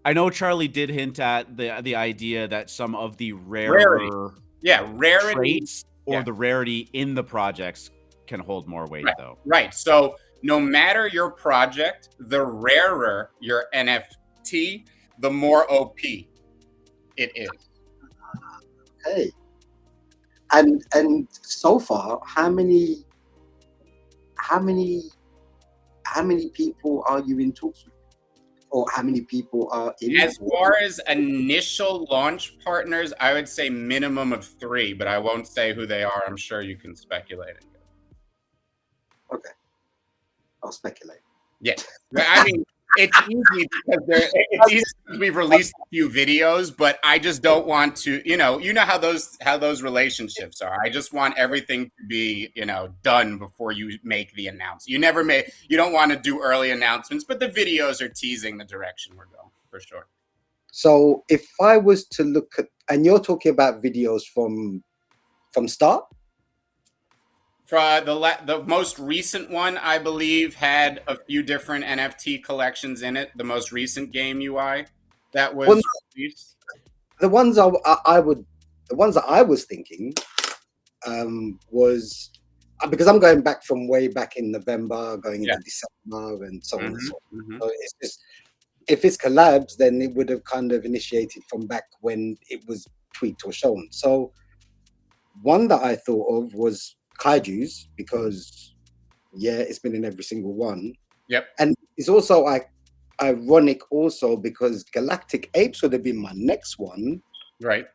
I know Charlie did hint at the idea that some of the rarer rarity traits or the rarity in the projects can hold more weight, though. Right. So no matter your project, the rarer your NFT, the more OP it is. Okay. And so far, how many people are you in talks with? Or how many people are in? As far as initial launch partners, I would say minimum of 3, but I won't say who they are. I'm sure you can speculate. Okay. I'll speculate. Yeah. I mean, it's easy because we've released a few videos, but I just don't want to, you know how those relationships are. I just want everything to be, done before you make the announcement. You don't want to do early announcements, but the videos are teasing the direction we're going for sure. So if I was to look at, and you're talking about videos from start? For the most recent one, I believe, had a few different NFT collections in it. The most recent game UI that was released. The ones that I was thinking was, because I'm going back from way back in November, going into December, and so on and so on. Mm-hmm. So it's just, if it's collabs, then it would have kind of initiated from back when it was tweaked or shown. So one that I thought of was Kaiju's, because it's been in every single one. Yep. And it's also ironic also because Galactic Apes would have been my next one, right,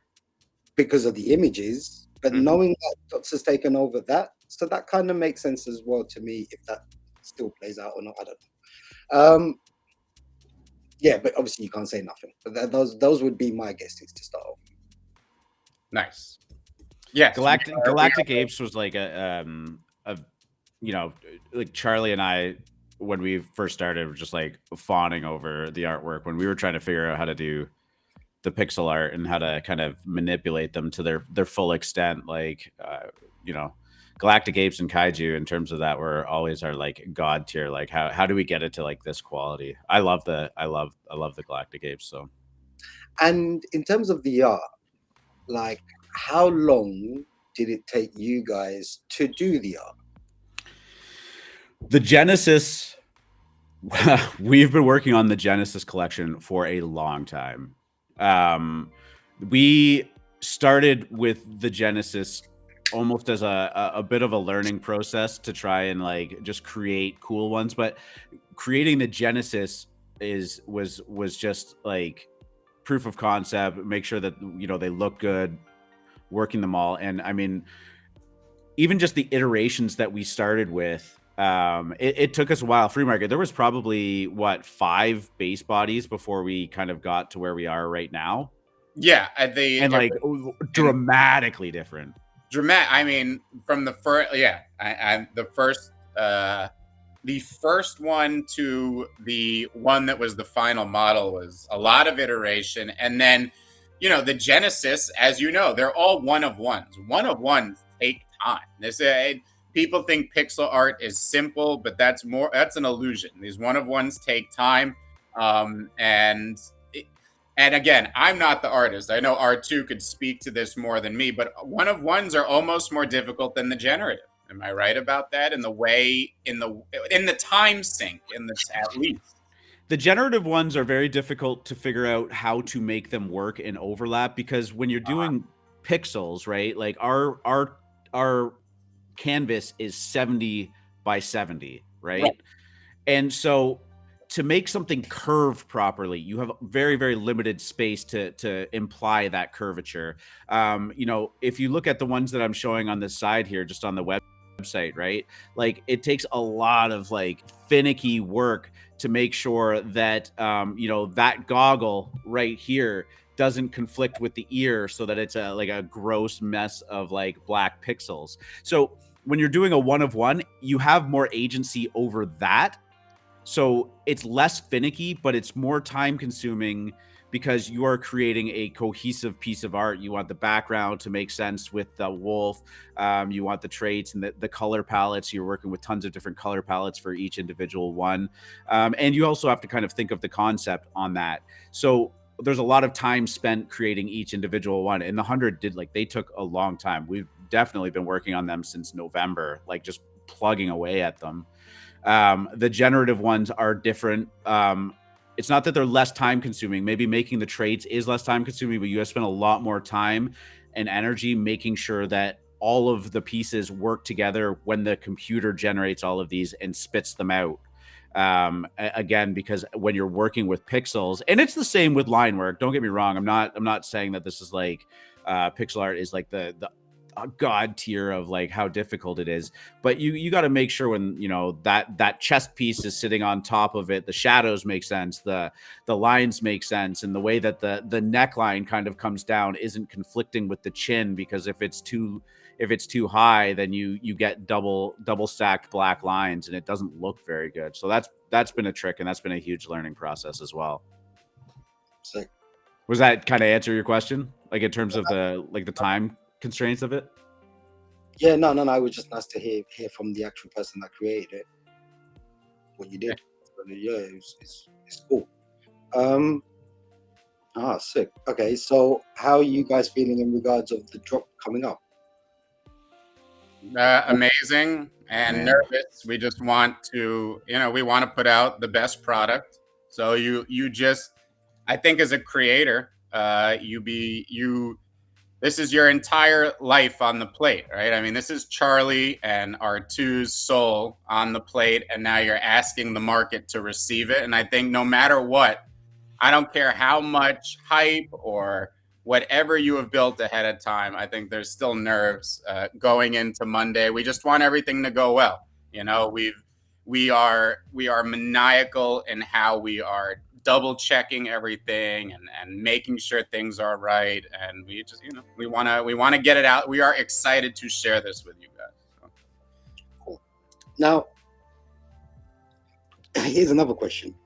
because of the images, but knowing that Dots has taken over that, so that kind of makes sense as well to me, if that still plays out or not, I don't know. But obviously you can't say nothing, but those would be my guesses to start off. Nice. Yeah, Galactic Apes was like like Charlie and I, when we first started, were just like fawning over the artwork when we were trying to figure out how to do the pixel art and how to kind of manipulate them to their full extent. Like, Galactic Apes and Kaiju in terms of that were always our like god tier. Like how do we get it to like this quality? I love the Galactic Apes. So, and in terms of the art, like, how long did it take you guys to do the art? The Genesis, we've been working on the Genesis collection for a long time. We started with the Genesis almost as a bit of a learning process to try and like just create cool ones, but creating the Genesis was just like proof of concept, make sure that they look good, working them all. And I mean, even just the iterations that we started with, it took us a while. Free market, there was probably 5 base bodies before we kind of got to where we are right now. Yeah, dramatically different. dramatic. I mean, from the first, the first one to the one that was the final model was a lot of iteration, and then, you know, the genesis, as you know, they're all one of ones. One of ones take time. People think pixel art is simple, but that's an illusion. These one of ones take time, and again, I'm not the artist. I know R2 could speak to this more than me, but one of ones are almost more difficult than the generative. Am I right about that? In the time sink, at least. The generative ones are very difficult to figure out how to make them work and overlap, because when you're doing pixels, right? Like our canvas is 70 by 70, right? And so to make something curve properly, you have very, very limited space to imply that curvature. You know, if you look at the ones that I'm showing on this side here, just on the website, right? Like, it takes a lot of like finicky work to make sure that, you know, that goggle right here doesn't conflict with the ear, so that it's like a gross mess of like black pixels. So when you're doing a one of one, you have more agency over that. So it's less finicky, but it's more time consuming, because you are creating a cohesive piece of art. You want the background to make sense with the wolf. You want the traits and the color palettes. You're working with tons of different color palettes for each individual one. And you also have to kind of think of the concept on that. So there's a lot of time spent creating each individual one. And the 100 they took a long time. We've definitely been working on them since November, like just plugging away at them. The generative ones are different. It's not that they're less time consuming. Maybe making the traits is less time consuming, but you have to spend a lot more time and energy making sure that all of the pieces work together when the computer generates all of these and spits them out. Again, because when you're working with pixels, and it's the same with line work, don't get me wrong. I'm not saying that this is like pixel art is like the god tier of like how difficult it is, but you got to make sure when, you know, that chest piece is sitting on top of it, the shadows make sense, the lines make sense, and the way that the neckline kind of comes down isn't conflicting with the chin, because if it's too high, then you get double stacked black lines, and it doesn't look very good. So that's been a trick, and that's been a huge learning process as well. Sick. Was that kind of answer your question, like in terms of the time constraints of it? Yeah, no. It was just nice to hear from the actual person that created it, what you did. Yeah, it's cool. Sick. Okay, so how are you guys feeling in regards of the drop coming up? Amazing and nervous. We just want to, we want to put out the best product. So you just, I think as a creator, this is your entire life on the plate, right? I mean, this is Charlie and R2's soul on the plate, and now you're asking the market to receive it. And I think no matter what, I don't care how much hype or whatever you have built ahead of time, I think there's still nerves going into Monday. We just want everything to go well. You know, we are maniacal in how we are double checking everything and making sure things are right, and we just we want to get it out. We are excited to share this with you guys. So. Cool. Now here's another question.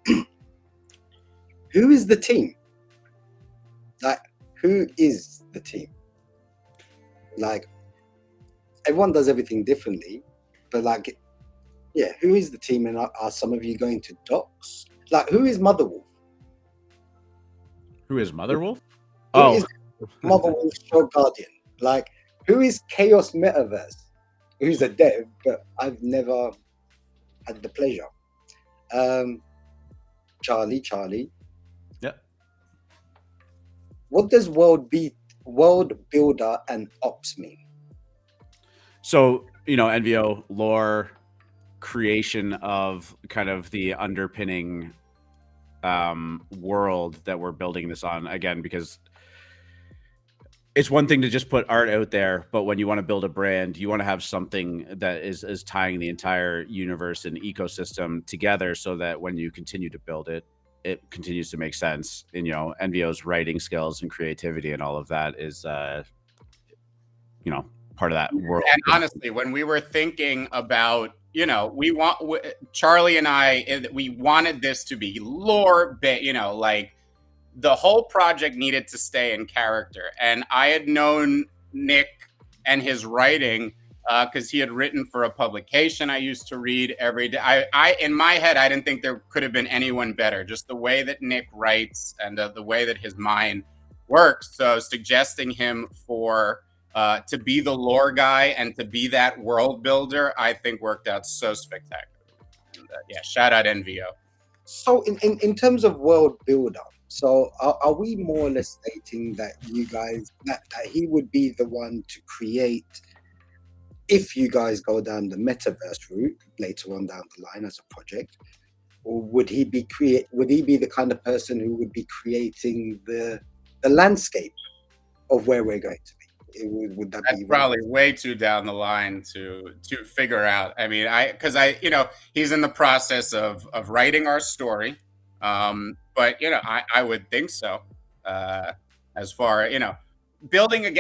Who is the team? Like, who is the team? Like, everyone does everything differently, but like, yeah, who is the team? And are some of you going to docs? Like, who is Mother Wolf? Who is Mother Wolf? Who is Mother Wolf Show Guardian? Like, who is Chaos Metaverse? Who's a dev, but I've never had the pleasure. Charlie. Yep. What does world builder and ops mean? So, NVO lore, creation of kind of the underpinning world that we're building this on, again, because it's one thing to just put art out there, but when you want to build a brand, you want to have something that is tying the entire universe and ecosystem together, so that when you continue to build it, it continues to make sense. And NVO's writing skills and creativity and all of that is part of that world. And honestly, when we were thinking about, Charlie and I, we wanted this to be lore, like the whole project needed to stay in character. And I had known Nick and his writing because he had written for a publication I used to read every day. I in my head, I didn't think there could have been anyone better. Just the way that Nick writes and the way that his mind works. So suggesting him to be the lore guy and to be that world builder, I think worked out so spectacular. And, shout out NVO. So in terms of world builder, so are we more or less stating that you guys that he would be the one to create if you guys go down the metaverse route later on down the line as a project, or would he be the kind of person who would be creating the landscape of where we're going to be? Would that That's be probably way too down the line to figure out. I mean, he's in the process of writing our story, but I would think so. As far building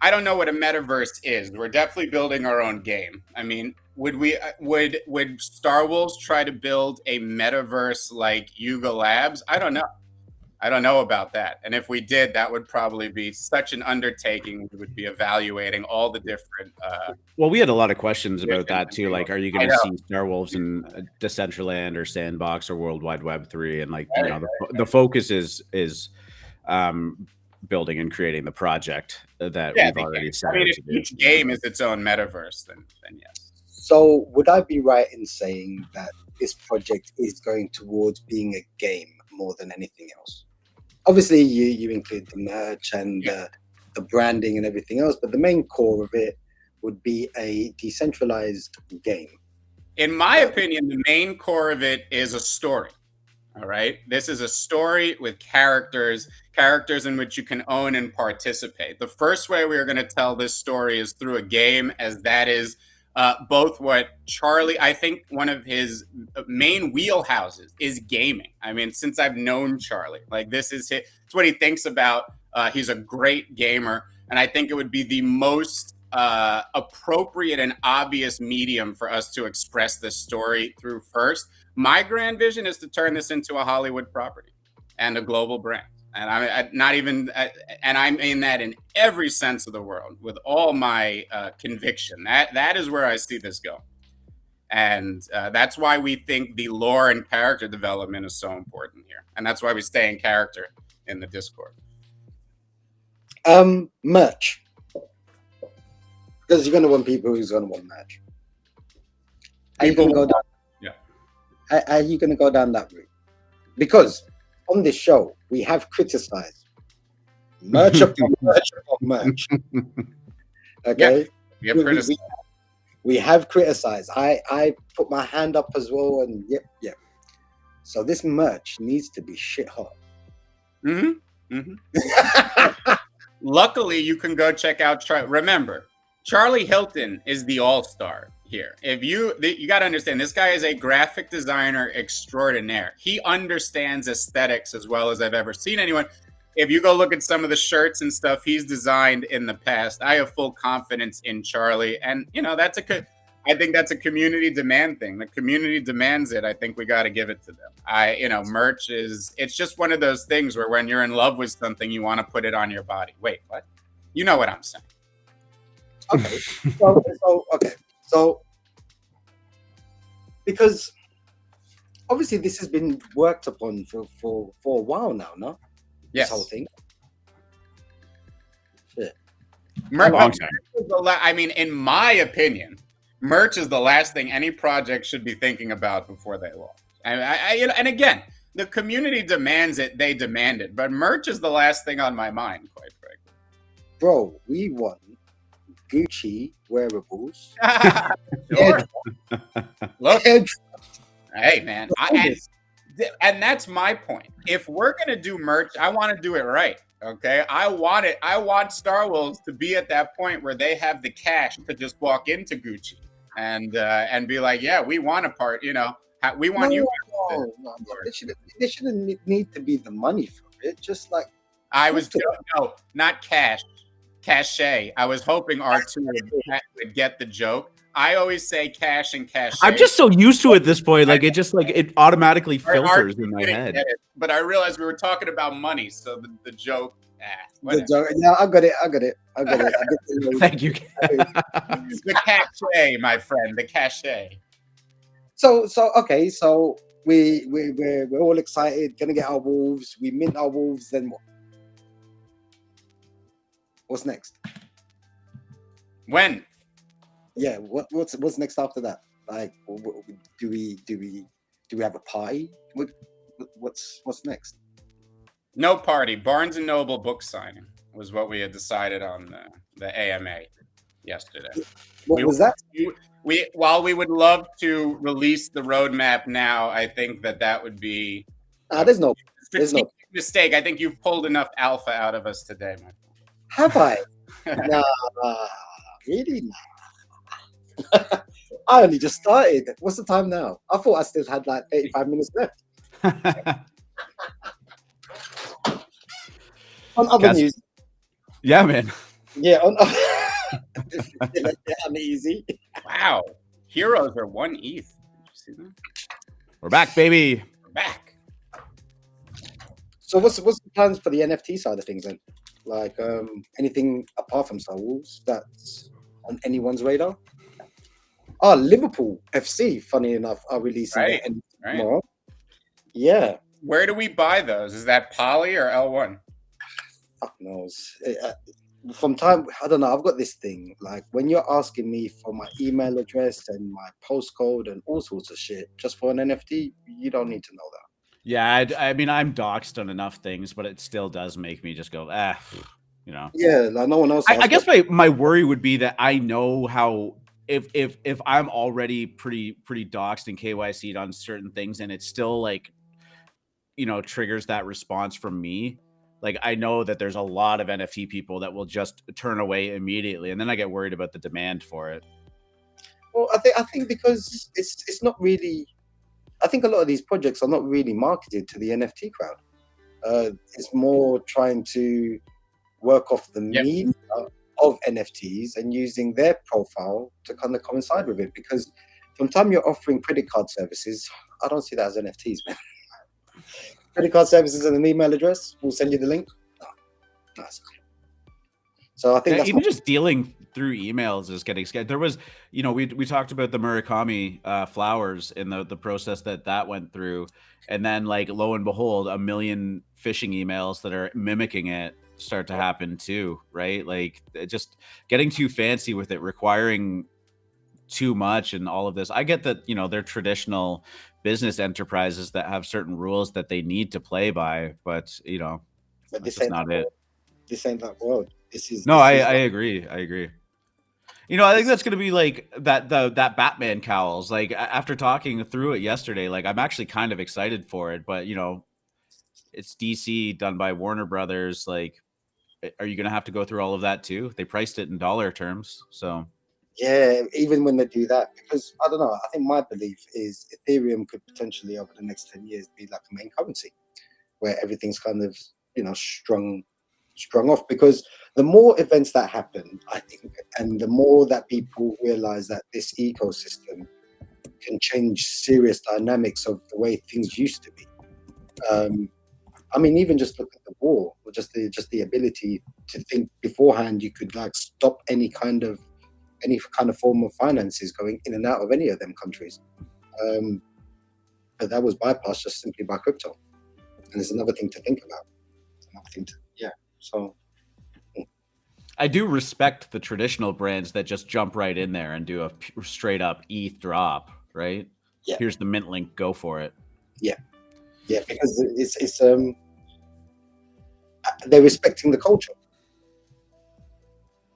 I don't know what a metaverse is. We're definitely building our own game. I mean, would Star Wolves try to build a metaverse like Yuga Labs? I don't know about that. And if we did, that would probably be such an undertaking. We would be evaluating all the different. Well, we had a lot of questions about that too. Like, are you going to see Star Wolves in Decentraland or Sandbox or World Wide Web 3? And like, the focus is building and creating the project that we've already set. I mean, if each game is its own metaverse, then yes. So would I be right in saying that this project is going towards being a game more than anything else? Obviously, you include the merch and the branding and everything else, but the main core of it would be a decentralized game. In my opinion, the main core of it is a story. All right. This is a story with characters in which you can own and participate. The first way we are going to tell this story is through a game, as that is both what Charlie, I think one of his main wheelhouses is gaming. I mean, since I've known Charlie, like it's what he thinks about. He's a great gamer. And I think it would be the most appropriate and obvious medium for us to express this story through first. My grand vision is to turn this into a Hollywood property and a global brand. And I mean that in every sense of the world, with all my conviction. That is where I see this go. And that's why we think the lore and character development is so important here. And that's why we stay in character in the Discord. Merch. Because you're going to want people who's going to want merch. Are you going to go down? Yeah. Are you going to go down that route? Because on this show, we have criticized merch upon merch upon merch. Okay? Yeah, we have criticized. I put my hand up as well, and yep. So this merch needs to be shit hot. Mm-hmm. Mm-hmm. Luckily, you can go check out. Remember, Charlie Hilton is the all-star here. You got to understand, this guy is a graphic designer extraordinaire. He understands aesthetics as well as I've ever seen anyone. If you go look at some of the shirts and stuff he's designed in the past, I have full confidence in Charlie. And I think that's a community demand thing. The community demands it. I think we got to give it to them. Merch it's just one of those things where when you're in love with something, you want to put it on your body. Wait, what? You know what I'm saying? Okay. So because obviously this has been worked upon for a while now, no? Yes. This whole thing. Shit. Merch in my opinion, merch is the last thing any project should be thinking about before they launch. And again, the community demands it; they demand it. But merch is the last thing on my mind, quite frankly. Bro, we want Gucci wearables. Sure. Look, hey man, and that's my point. If we're gonna do merch, I want to do it right. Okay, I want Star Wolves to be at that point where they have the cash to just walk into Gucci and be like, yeah, we want a part. We want you. No. They shouldn't need to be the money for it. Just like no, not cash. Cachet. I was hoping R2 would get the joke. I always say cash and cachet. I'm just so used to it at this point. Like it just like it automatically filters in my head. But I realized we were talking about money, so the joke. Yeah, I got it. Thank you. The cachet, my friend. The cachet. So okay. So we're all excited. Gonna get our wolves. We mint our wolves. Then what? What's next? When? Yeah. What's next after that? Like, do we have a party? What's next? No party. Barnes and Noble book signing was what we had decided on the AMA yesterday. What was that? While we would love to release the roadmap now, I think that would be there's no mistake. I think you've pulled enough alpha out of us today, my friend. Have I? Nah, really? Nah. I only just started. What's the time now? I thought I still had like 35 minutes left. On other news. Yeah, man. Yeah, on uneasy. Wow. Heroes are 1 ETH. Did you see that? We're back, baby. We're back. So what's the plans for the NFT side of things then? Like anything apart from Star Wars that's on anyone's radar? Oh, Liverpool FC, funny enough, are releasing it tomorrow. Yeah. Where do we buy those? Is that Poly or L1? Fuck knows. From time, I don't know. I've got this thing. Like when you're asking me for my email address and my postcode and all sorts of shit just for an NFT, you don't need to know that. Yeah, I mean, I'm doxxed on enough things, but it still does make me just go, you know. Yeah, like no one else. I guess my worry would be that I know how if I'm already pretty doxxed and KYC'd on certain things, and it still like, you know, triggers that response from me. Like I know that there's a lot of NFT people that will just turn away immediately, and then I get worried about the demand for it. Well, I think because it's not really. I think a lot of these projects are not really marketed to the NFT crowd. It's more trying to work off the need of NFTs and using their profile to kind of coincide with it. Because from the time you're offering credit card services, I don't see that as NFTs, man. Credit card services and an email address, we'll send you the link. No, that's okay. So I think that's even just dealing through emails is getting scared. There was, you know, we talked about the Murakami flowers in the process that went through, and then like lo and behold, 1 million phishing emails that are mimicking it start to happen too, right? Like just getting too fancy with it, requiring too much and all of this. I get that, you know, they're traditional business enterprises that have certain rules that they need to play by, but you know, this is not it. This ain't that world. I agree. You know, I think that's going to be like that Batman cowls. Like after talking through it yesterday, like I'm actually kind of excited for it, but you know, it's DC done by Warner Brothers. Like, are you going to have to go through all of that too? They priced it in dollar terms, so. Yeah, even when they do that, because I don't know. I think my belief is Ethereum could potentially over the next 10 years be like a main currency, where everything's kind of, you know, strung off. Because the more events that happen, I think, and the more that people realize that this ecosystem can change serious dynamics of the way things used to be. I mean, even just look at the war, or just the ability to think beforehand. You could like stop any kind of form of finances going in and out of any of them countries. But that was bypassed just simply by crypto. And there's another thing to think about. So I do respect the traditional brands that just jump right in there and do a straight up ETH drop, right? Yeah. Here's the mint link, go for it. Yeah, because it's they're respecting the culture.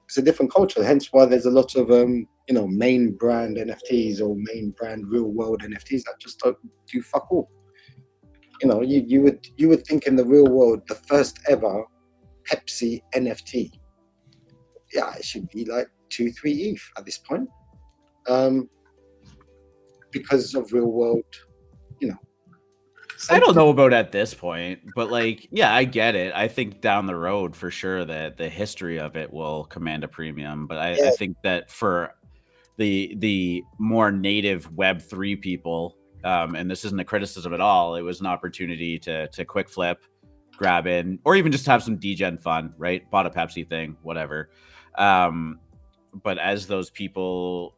It's a different culture, hence why there's a lot of you know, main brand NFTs or main brand real world NFTs that just don't do fuck all. You know, you would think in the real world the first ever Pepsi NFT, yeah, it should be like 2-3 ETH at this point, because of real world, you know, I don't know about at this point, but like, yeah, I get it. I think down the road for sure that the history of it will command a premium. But I think that for the more native Web3 people, and this isn't a criticism at all, it was an opportunity to quick flip, grab in, or even just have some degen fun, right? Bought a Pepsi thing, whatever. But as those people,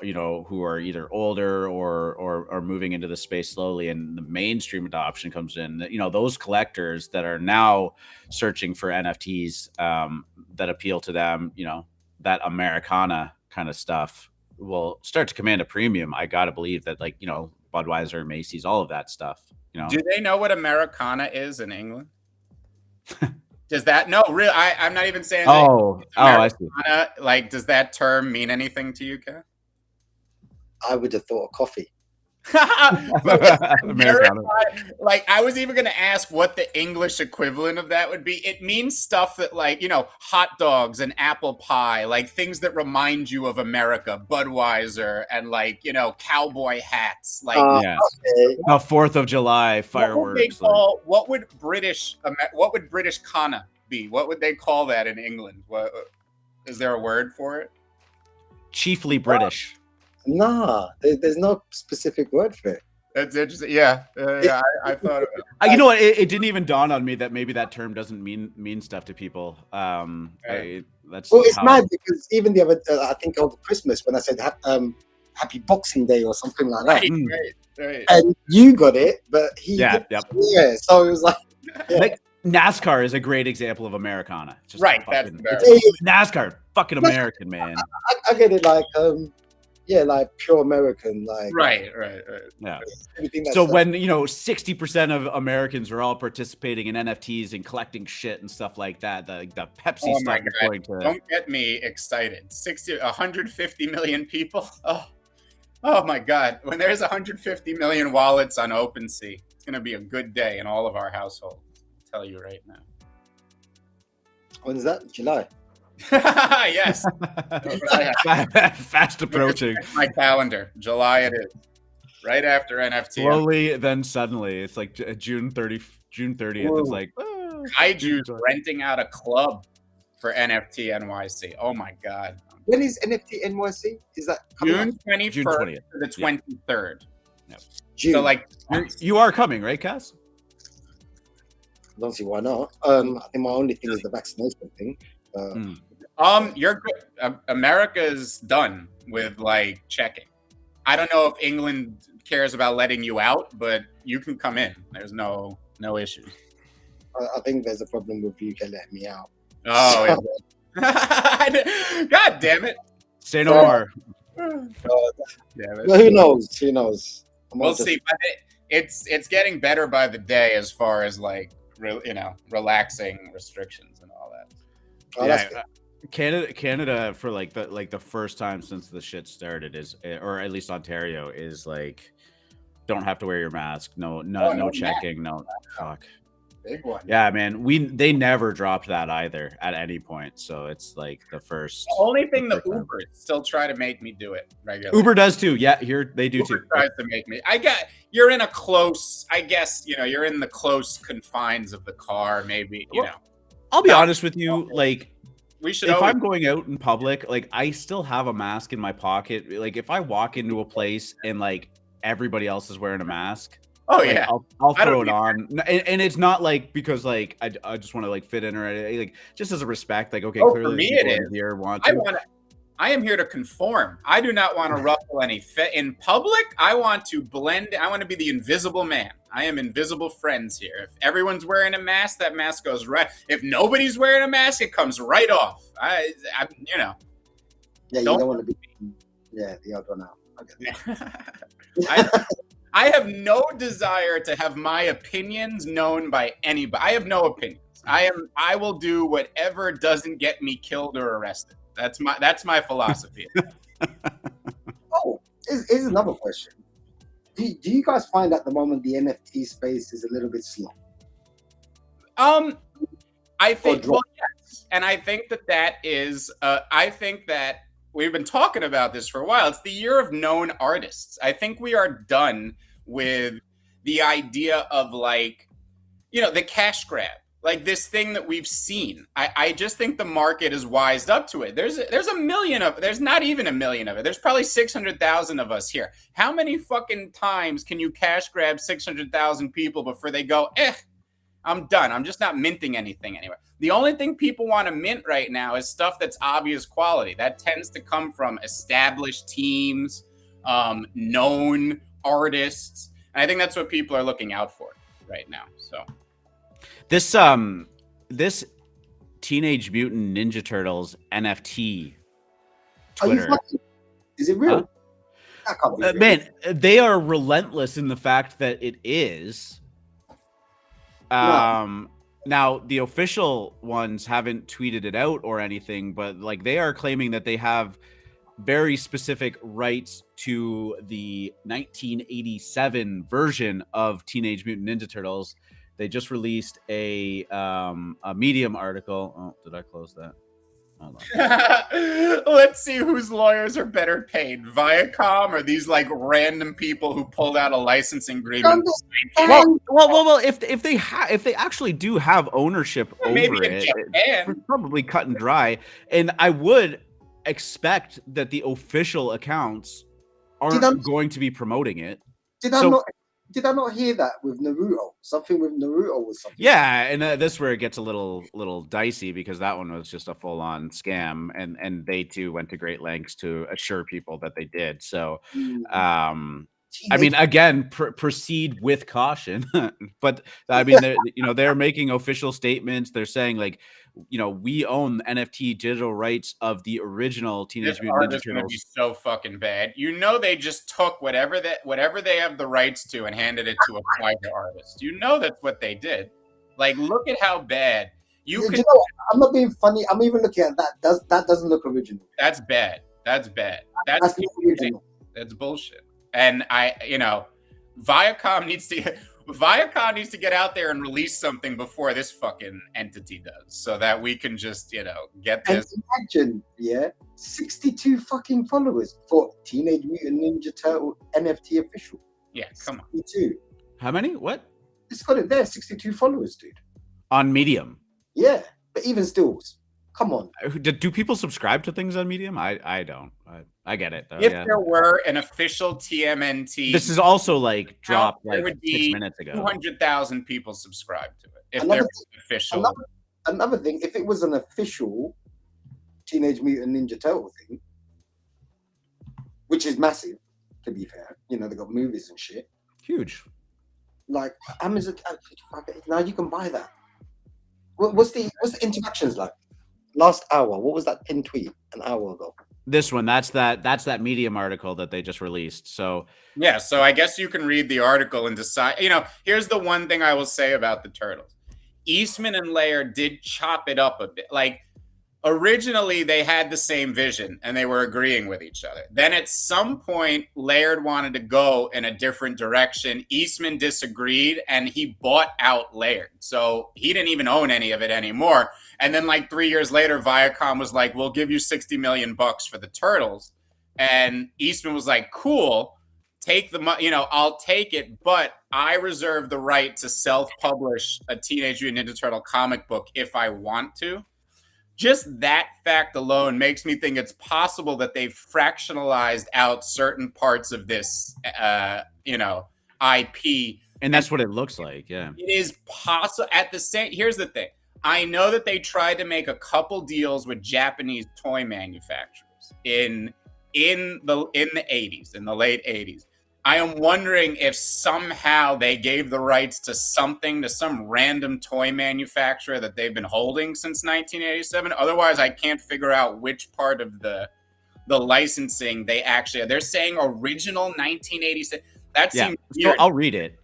who are either older or moving into the space slowly, and the mainstream adoption comes in, those collectors that are now searching for NFTs that appeal to them, that Americana kind of stuff will start to command a premium. I gotta believe that, like, Budweiser, Macy's, all of that stuff. Do they know what Americana is in England? Does that real? I'm not even saying. I see. Like, does that term mean anything to you, Ken? I would have thought of coffee. Americana, like, I was even going to ask what the English equivalent of that would be. It means stuff that, like, hot dogs and apple pie, like things that remind you of America, Budweiser, and like, cowboy hats, like yeah, 4th of July fireworks. What would British Kana be? What would they call that in England? What is there a word for it? Chiefly British. Nah, there's no specific word for it. That's interesting. Yeah, I thought of it. You know what? It didn't even dawn on me that maybe that term doesn't mean stuff to people. It's mad because even the other, I think over Christmas when I said Happy Boxing Day or something like that, right. And you got it, but he yep. So it was like, like NASCAR is a great example of Americana. Just right, that's NASCAR, fucking American, man. I get it, like like pure American, like right. Yeah. So when 60% of Americans are all participating in NFTs and collecting shit and stuff like that, the Pepsi stuff is going to. Don't get me excited. 150 million people. Oh my God! When there's 150 million wallets on Opensea, it's gonna be a good day in all of our households. I'll tell you right now. When is that? July. Yes. Fast approaching. My calendar. July it is. Right after NFT. Slowly, then suddenly. It's like June 30th. Whoa. It's like Kaiju's renting out a club for NFT NYC. Oh my God. When is NFT NYC? Is that June 21st to the 23rd? Yep. June. So like you are coming, right, Cass? I don't see why not. I think my only thing is the vaccination thing. You're good. America's done with like checking. I don't know if England cares about letting you out, but you can come in. There's no issues. I think there's a problem with UK letting me out. Oh, yeah. God damn it! Say no more. Who knows? We'll see. But it's getting better by the day as far as like relaxing restrictions and all that. Canada for like the first time since the shit started is, or at least Ontario is like, don't have to wear your mask. No checking. No fuck. Big one. Yeah, man. They never dropped that either at any point. So it's like the first. The only thing the Uber still try to make me do it regularly. Uber does too. Yeah, here they do Uber too. Tries to make me. You're in a close. I guess you're in the close confines of the car. Maybe I'll be honest with you. Like, we should. If I'm going out in public, like, I still have a mask in my pocket. Like, if I walk into a place and like everybody else is wearing a mask. Oh like, yeah, I'll throw it on, and it's not like because like I just want to like fit in or anything. Like just as a respect. Like clearly for me it is. Here I am here to conform. I do not want to ruffle any in public. I want to blend. I want to be the invisible man. I am invisible friends here. If everyone's wearing a mask, that mask goes right. If nobody's wearing a mask, it comes right off. I Yeah, you don't want to be. Yeah, the odd one out. I have no desire to have my opinions known by anybody. I have no opinions. I will do whatever doesn't get me killed or arrested. That's my philosophy. Here's another question. Do you guys find at the moment the NFT space is a little bit slow? I think yes, and I think that is. I think that we've been talking about this for a while. It's the year of known artists. I think we are done with the idea of like, you know, the cash grab, like this thing that we've seen. I just think the market is wised up to it. There's a million of, there's not even a million of it. There's probably 600,000 of us here. How many fucking times can you cash grab 600,000 people before they go, I'm done. I'm just not minting anything anywhere. The only thing people want to mint right now is stuff that's obvious quality. That tends to come from established teams, known artists. And I think that's what people are looking out for right now. So this Teenage Mutant Ninja Turtles NFT Twitter. Is it real? That can't be real. Man, they are relentless in the fact that it is. Now the official ones haven't tweeted it out or anything, but like they are claiming that they have very specific rights to the 1987 version of Teenage Mutant Ninja Turtles. They just released a Medium article. Oh, did I close that? Hold on. Let's see whose lawyers are better paid, Viacom or these like random people who pulled out a licensing agreement. Well, if they actually do have ownership over maybe it, it's probably cut and dry. And I would expect that the official accounts aren't going to be promoting it. Did I not hear that with Naruto? Something with Naruto was something. Yeah, and this is where it gets a little dicey because that one was just a full-on scam, and they too went to great lengths to assure people that they did. So, I mean, again, proceed with caution. But I mean, they're making official statements. They're saying like, we own NFT digital rights of the original Teenage Mutant Ninja Turtles. Gonna be so fucking bad. They just took whatever they have the rights to and handed it to a private artist. That's what they did. Like, look at how bad I'm not being funny. I'm even looking at that. That doesn't look original. That's bad. That's bad. That's original. That's bullshit. And Viacom needs to get out there and release something before this fucking entity does, so that we can just, get this. And imagine, 62 fucking followers for Teenage Mutant Ninja Turtle NFT official. Yeah, come on. 62. How many? What? It's got it there, 62 followers, dude. On Medium. Yeah, but even still, come on. Do people subscribe to things on Medium? I don't. I get it though. If there were an official TMNT, this is also like dropped like 6 minutes ago. 200,000 people subscribed to it. If there was an official. Another thing, if it was an official Teenage Mutant Ninja Turtle thing, which is massive, to be fair, they got movies and shit. Huge. Like Amazon, now you can buy that. What's the interactions like? Last hour, what was that pinned tweet an hour ago? This one, that's that Medium article that they just released. So yeah, so I guess you can read the article and decide. Here's the one thing I will say about the Turtles. Eastman and Laird did chop it up a bit. Like, originally they had the same vision and they were agreeing with each other. Then at some point, Laird wanted to go in a different direction. Eastman disagreed and he bought out Laird. So he didn't even own any of it anymore. And then like 3 years later, Viacom was like, we'll give you $60 million for the Turtles. And Eastman was like, cool, take the money, I'll take it, but I reserve the right to self-publish a Teenage Mutant Ninja Turtle comic book if I want to. Just that fact alone makes me think it's possible that they've fractionalized out certain parts of this, IP. And that's what it looks like, yeah. It is possible. Here's the thing. I know that they tried to make a couple deals with Japanese toy manufacturers in the 80s, in the late 80s. I am wondering if somehow they gave the rights to some random toy manufacturer that they've been holding since 1987. Otherwise, I can't figure out which part of the licensing they're saying original 1987. That seems weird. So I'll read it.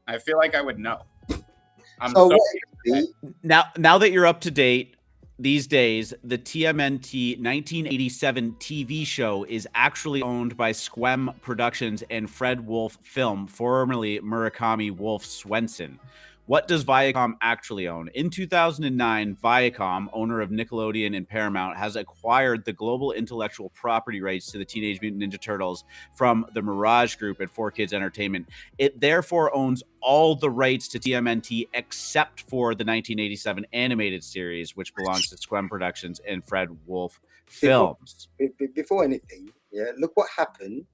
I feel like I would know. Now that you're up to date, these days, the TMNT 1987 TV show is actually owned by Squem Productions and Fred Wolf Film, formerly Murakami Wolf Swenson, What does Viacom actually own? In 2009, Viacom, owner of Nickelodeon and Paramount, has acquired the global intellectual property rights to the Teenage Mutant Ninja Turtles from the Mirage Group at 4Kids Entertainment. It therefore owns all the rights to TMNT except for the 1987 animated series, which belongs to Squem Productions and Fred Wolf Films. Before anything, yeah, look what happened.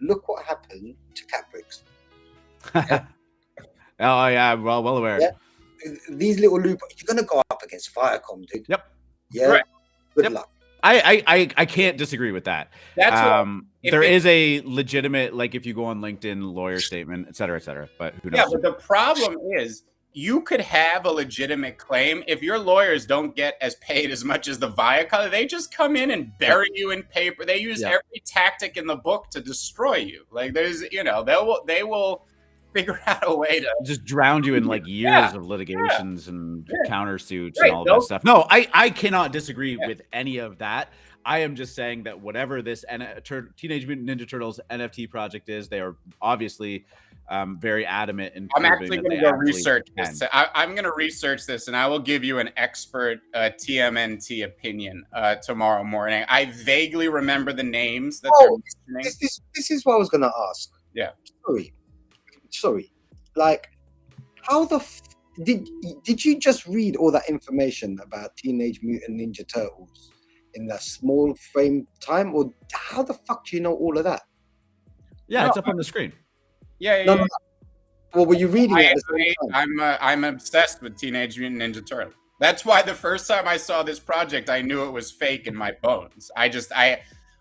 Look what happened to Catbricks. Yeah. Oh yeah, well aware. Yeah. These little loopholes, you're gonna go up against Viacom, dude. Yep. Yeah. Right. Good luck. I can't disagree with that. That's there is a legitimate, like, if you go on LinkedIn, lawyer statement, et cetera, but who knows? Yeah, but the problem is you could have a legitimate claim if your lawyers don't get as paid as much as the Viacom. They just come in and bury you in paper. They use every tactic in the book to destroy you. Like there's, they will figure out a way to just drown you in like years of litigations and countersuits and all that stuff. No, I cannot disagree with any of that. I am just saying that whatever this Teenage Mutant Ninja Turtles NFT project is, they are obviously very adamant in I'm actually going to go research this. I'm going to research this, and I will give you an expert TMNT opinion tomorrow morning. I vaguely remember the names that they're mentioning. This is what I was going to ask. Yeah. Sorry. Like, how did you just read all that information about Teenage Mutant Ninja Turtles in that small frame time, or how the fuck do you know all of that? Yeah, it's up on the screen. Yeah. No. Well, were you reading it? I'm obsessed with Teenage Mutant Ninja Turtles. That's why the first time I saw this project, I knew it was fake in my bones.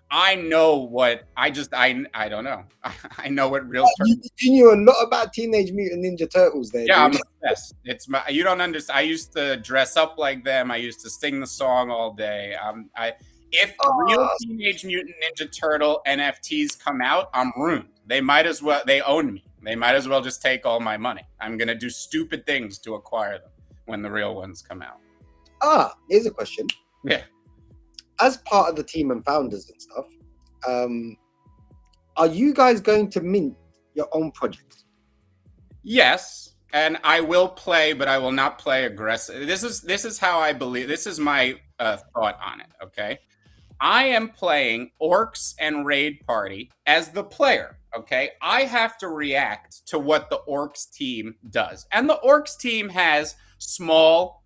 I know what I don't know. I know what real. You knew a lot about Teenage Mutant Ninja Turtles there. Yeah, dude. I'm obsessed. You don't understand. I used to dress up like them. I used to sing the song all day. If real Teenage Mutant Ninja Turtle NFTs come out, I'm ruined. They might as well. They own me. They might as well just take all my money. I'm gonna do stupid things to acquire them when the real ones come out. Here's a question. Yeah. As part of the team and founders and stuff, are you guys going to mint your own projects? Yes, and I will play, but I will not play aggressive. This is how I believe. This is my thought on it. Okay, I am playing Orcs and Raid Party as the player. Okay, I have to react to what the Orcs team does, and the Orcs team has small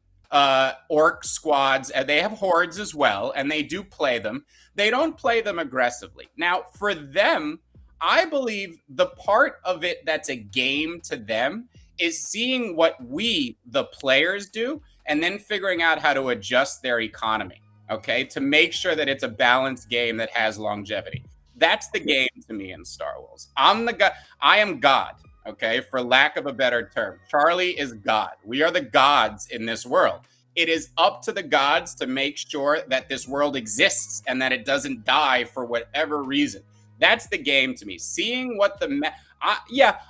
orc squads, and they have hordes as well, and they do play them. They don't play them aggressively. Now, for them, I believe the part of it that's a game to them is seeing what we, the players, do, and then figuring out how to adjust their economy, okay, to make sure that it's a balanced game that has longevity. That's the game to me in Star Wars. I am God. Okay, for lack of a better term. Charlie is God. We are the gods in this world. It is up to the gods to make sure that this world exists and that it doesn't die for whatever reason. That's the game to me. Seeing what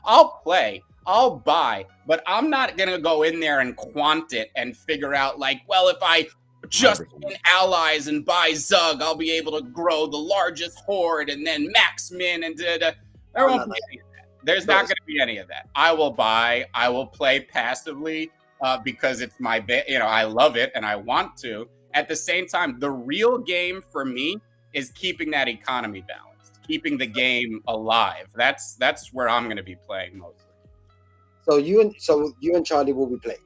I'll play, I'll buy, but I'm not going to go in there and quant it and figure out like, well, if I just win allies and buy Zug, I'll be able to grow the largest horde and then max min and there won't be any of that. There's not going to be any of that. I will buy. I will play passively because it's my, I love it and I want to. At the same time, the real game for me is keeping that economy balanced, keeping the game alive. That's where I'm going to be playing mostly. So you and Charlie will be playing.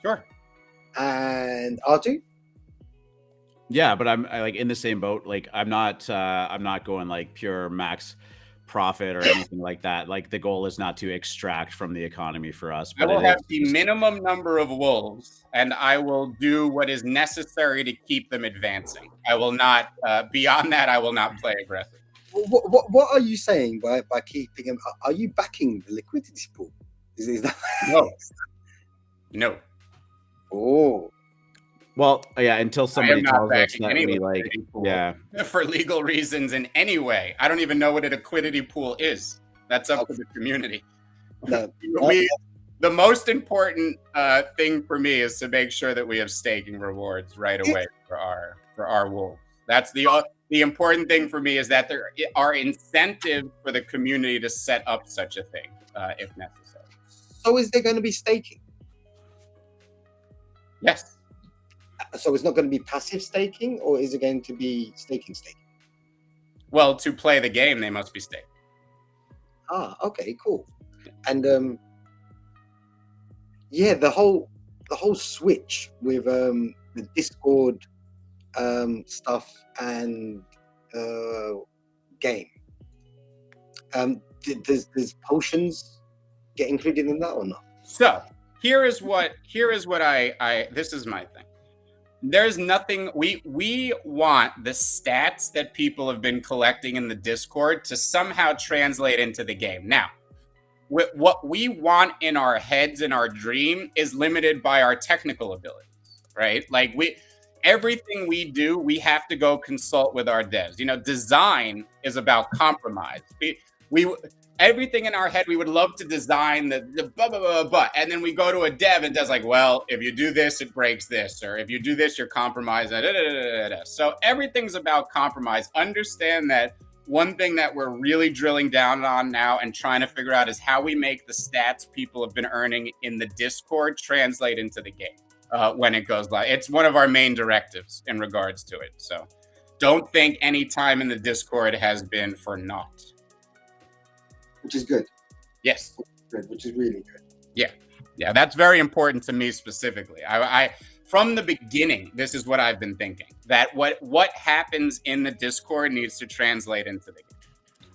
Sure. And R2? Yeah, but I'm like in the same boat. Like I'm not going like pure max profit or anything like that. Like the goal is not to extract from the economy for us. But I will have the minimum number of wolves, and I will do what is necessary to keep them advancing. I will not beyond that. I will not play aggressive. What are you saying by keeping them? Are you backing the liquidity pool? Is that no? Oh. Well, yeah, until somebody tells us that we like, for legal reasons in any way. I don't even know what a liquidity pool is. That's up to the community. No. The most important thing for me is to make sure that we have staking rewards right away for our wolves. That's the important thing for me is that there are incentives for the community to set up such a thing if necessary. So is there going to be staking? Yes. So it's not going to be passive staking, or is it going to be staking? Well, to play the game, they must be staked. Ah, okay, cool. And yeah, the whole switch with the Discord stuff and game. Does potions get included in that or not? So here is what I this is my thing. There's nothing we want the stats that people have been collecting in the Discord to somehow translate into the game. Now, what we want in our heads and our dream is limited by our technical abilities, right? Like everything we do, we have to go consult with our devs. You know, design is about compromise. We everything in our head, we would love to design the blah, blah, blah, blah. And then we go to a dev and does like, well, if you do this, it breaks this. Or if you do this, you're compromised. So everything's about compromise. Understand that one thing that we're really drilling down on now and trying to figure out is how we make the stats people have been earning in the Discord translate into the game when it goes live. It's one of our main directives in regards to it. So don't think any time in the Discord has been for naught. Which is good. Yes. Good, which is really good. Yeah, that's very important to me specifically. I from the beginning, this is what I've been thinking, that what happens in the Discord needs to translate into the game.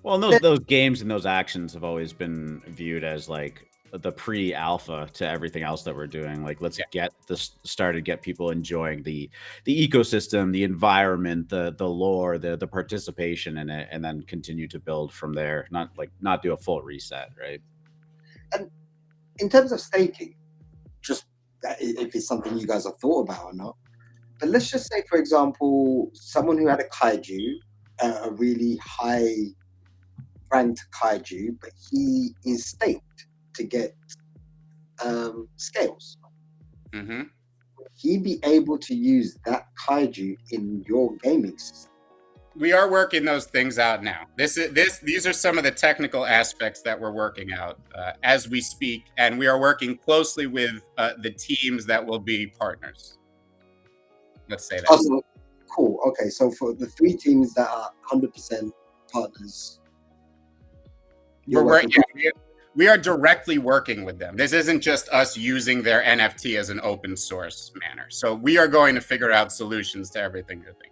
Well, and those games and those actions have always been viewed as like the pre-alpha to everything else that we're doing. Like, let's get this started, get people enjoying the ecosystem, the environment, the lore, the participation in it, and then continue to build from there. Not do a full reset, right? And in terms of staking, just if it's something you guys have thought about or not, but let's just say, for example, someone who had a kaiju, a really high ranked kaiju, but he is staked to get scales. Mm-hmm. He'd be able to use that kaiju in your gaming system. We are working those things out now. These are some of the technical aspects that we're working out as we speak, and we are working closely with the teams that will be partners. Let's say that. Awesome. Cool. Okay, so for the 3 teams that are 100% partners, we are directly working with them. This isn't just us using their NFT as an open source manner. So we are going to figure out solutions to everything you're thinking.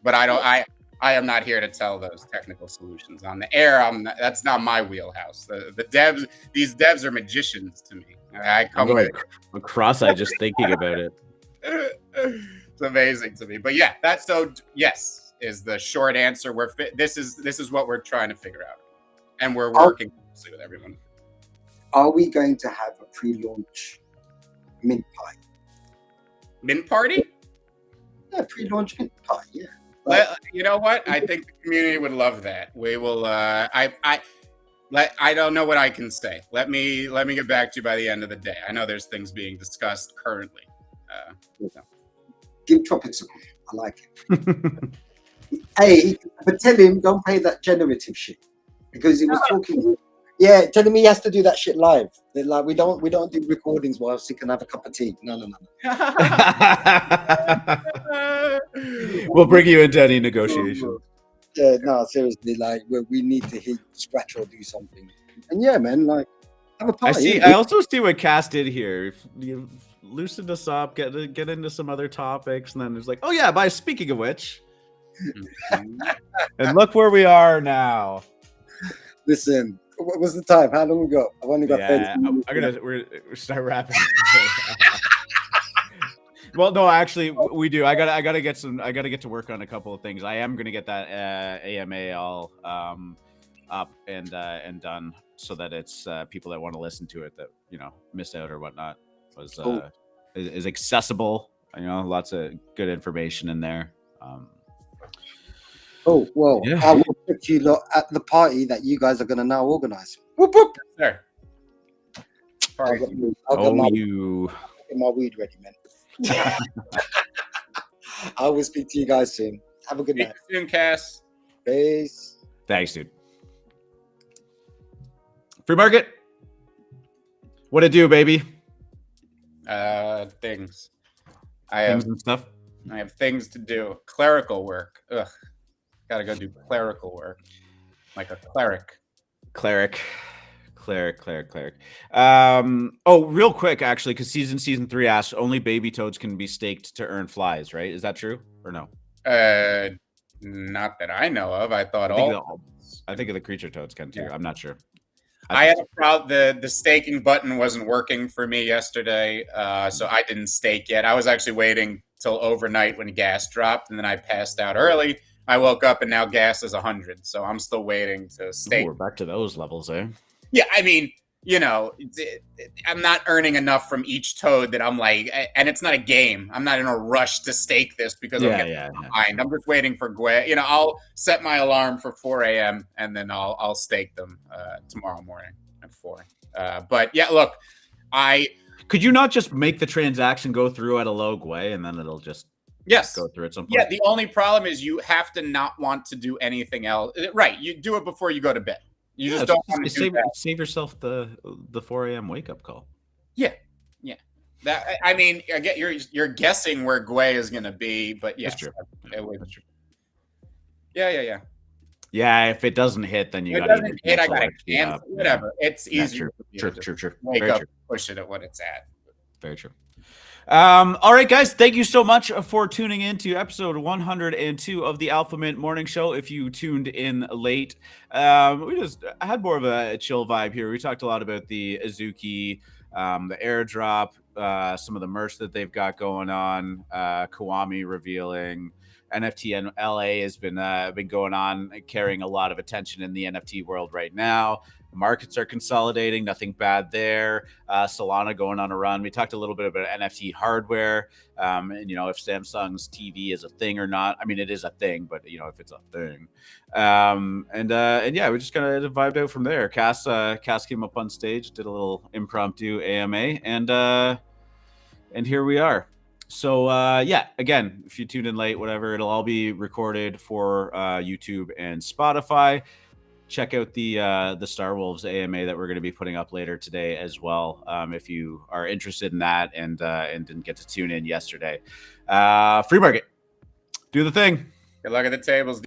But I am not here to tell those technical solutions on the air. That's not my wheelhouse. The devs, these devs are magicians to me. I'm going cross-eyed just thinking about it. It's amazing to me. But yeah, yes is the short answer. This is what we're trying to figure out, and we're working closely with everyone. Are we going to have a pre-launch mint pie? Mint party? Yeah, pre-launch mint pie. Yeah. Well, you know what? I think the community would love that. We will. I don't know what I can say. Let me get back to you by the end of the day. I know there's things being discussed currently. Give Tropics a call. I like it. Hey, but tell him don't pay that generative shit because he was talking. Yeah, telling me he has to do that shit live. They're like, we don't do recordings whilst he can have a cup of tea. No. We'll bring you into any negotiations. Yeah, no, seriously, like we need to hit scratch or do something. And yeah, man, like have a party. I also see what Cass did here. If you loosened us up, get into some other topics, and then it's like, oh yeah, by speaking of which, and look where we are now. Listen. What was the time? How long we got? I've only got 30 minutes. We're start wrapping. Well, no, actually, we do. I gotta get to work on a couple of things. I am gonna get that AMA all up and done so that it's people that want to listen to it that missed out or whatnot is accessible. Lots of good information in there. Oh, well, yeah. I will put you lot at the party that you guys are going to now organize. Whoop, whoop. Sir. I'll get my weed ready, man. I will speak to you guys soon. Have a good night. See you soon, Cass. Peace. Thanks, dude. Free market. What it do, baby? Things. Things and stuff. I have things to do. Clerical work. Ugh. Gotta go do clerical work. Like a cleric. Cleric. Oh, real quick, actually, because season 3 asked only baby toads can be staked to earn flies, right? Is that true or no? Not that I know of. I thought I think the creature toads can too. Yeah. I'm not sure. I had a problem. The staking button wasn't working for me yesterday, so I didn't stake yet. I was actually waiting till overnight when gas dropped, and then I passed out early. I woke up and now gas is 100, so I'm still waiting to stake. Ooh, we're back to those levels, eh? Yeah, I mean, you know, I'm not earning enough from each toad that I'm like, and it's not a game. I'm not in a rush to stake this because I'm getting behind. I'm just waiting for Gwei. You know, I'll set my alarm for 4 a.m. and then I'll stake them tomorrow morning at 4. But yeah, look, could you not just make the transaction go through at a low Gwei and then it'll just go through at some point? Yeah, the only problem is you have to not want to do anything else. Right, you do it before you go to bed. You just don't want to save yourself the 4 a.m. wake up call. Yeah. That, I mean, I get you're guessing where Gwei is going to be, but yes, that's true. That's true. Yeah. Yeah, if it doesn't hit, then you got to hit. I got to cancel. Whatever. It's easier. True. Wake up, push it at what it's at. Very true. All right, guys, thank you so much for tuning in to episode 102 of the AlphaMint Morning Show. If you tuned in late, we just had more of a chill vibe here. We talked a lot about the Azuki, the airdrop, some of the merch that they've got going on, Kiwami revealing. NFTLA has been going on, carrying a lot of attention in the NFT world right now. Markets are consolidating, nothing bad there. Solana going on a run. We talked a little bit about NFT hardware, and if Samsung's TV is a thing or not. I mean, it is a thing, but if it's a thing, and yeah, we just kind of vibed out from there. Cass came up on stage, did a little impromptu AMA, and here we are. So yeah, again, if you tuned in late, whatever, it'll all be recorded for YouTube and Spotify. Check out the Star Wolves AMA that we're going to be putting up later today as well, if you are interested in that and didn't get to tune in yesterday. Free market, do the thing. Good luck at the tables.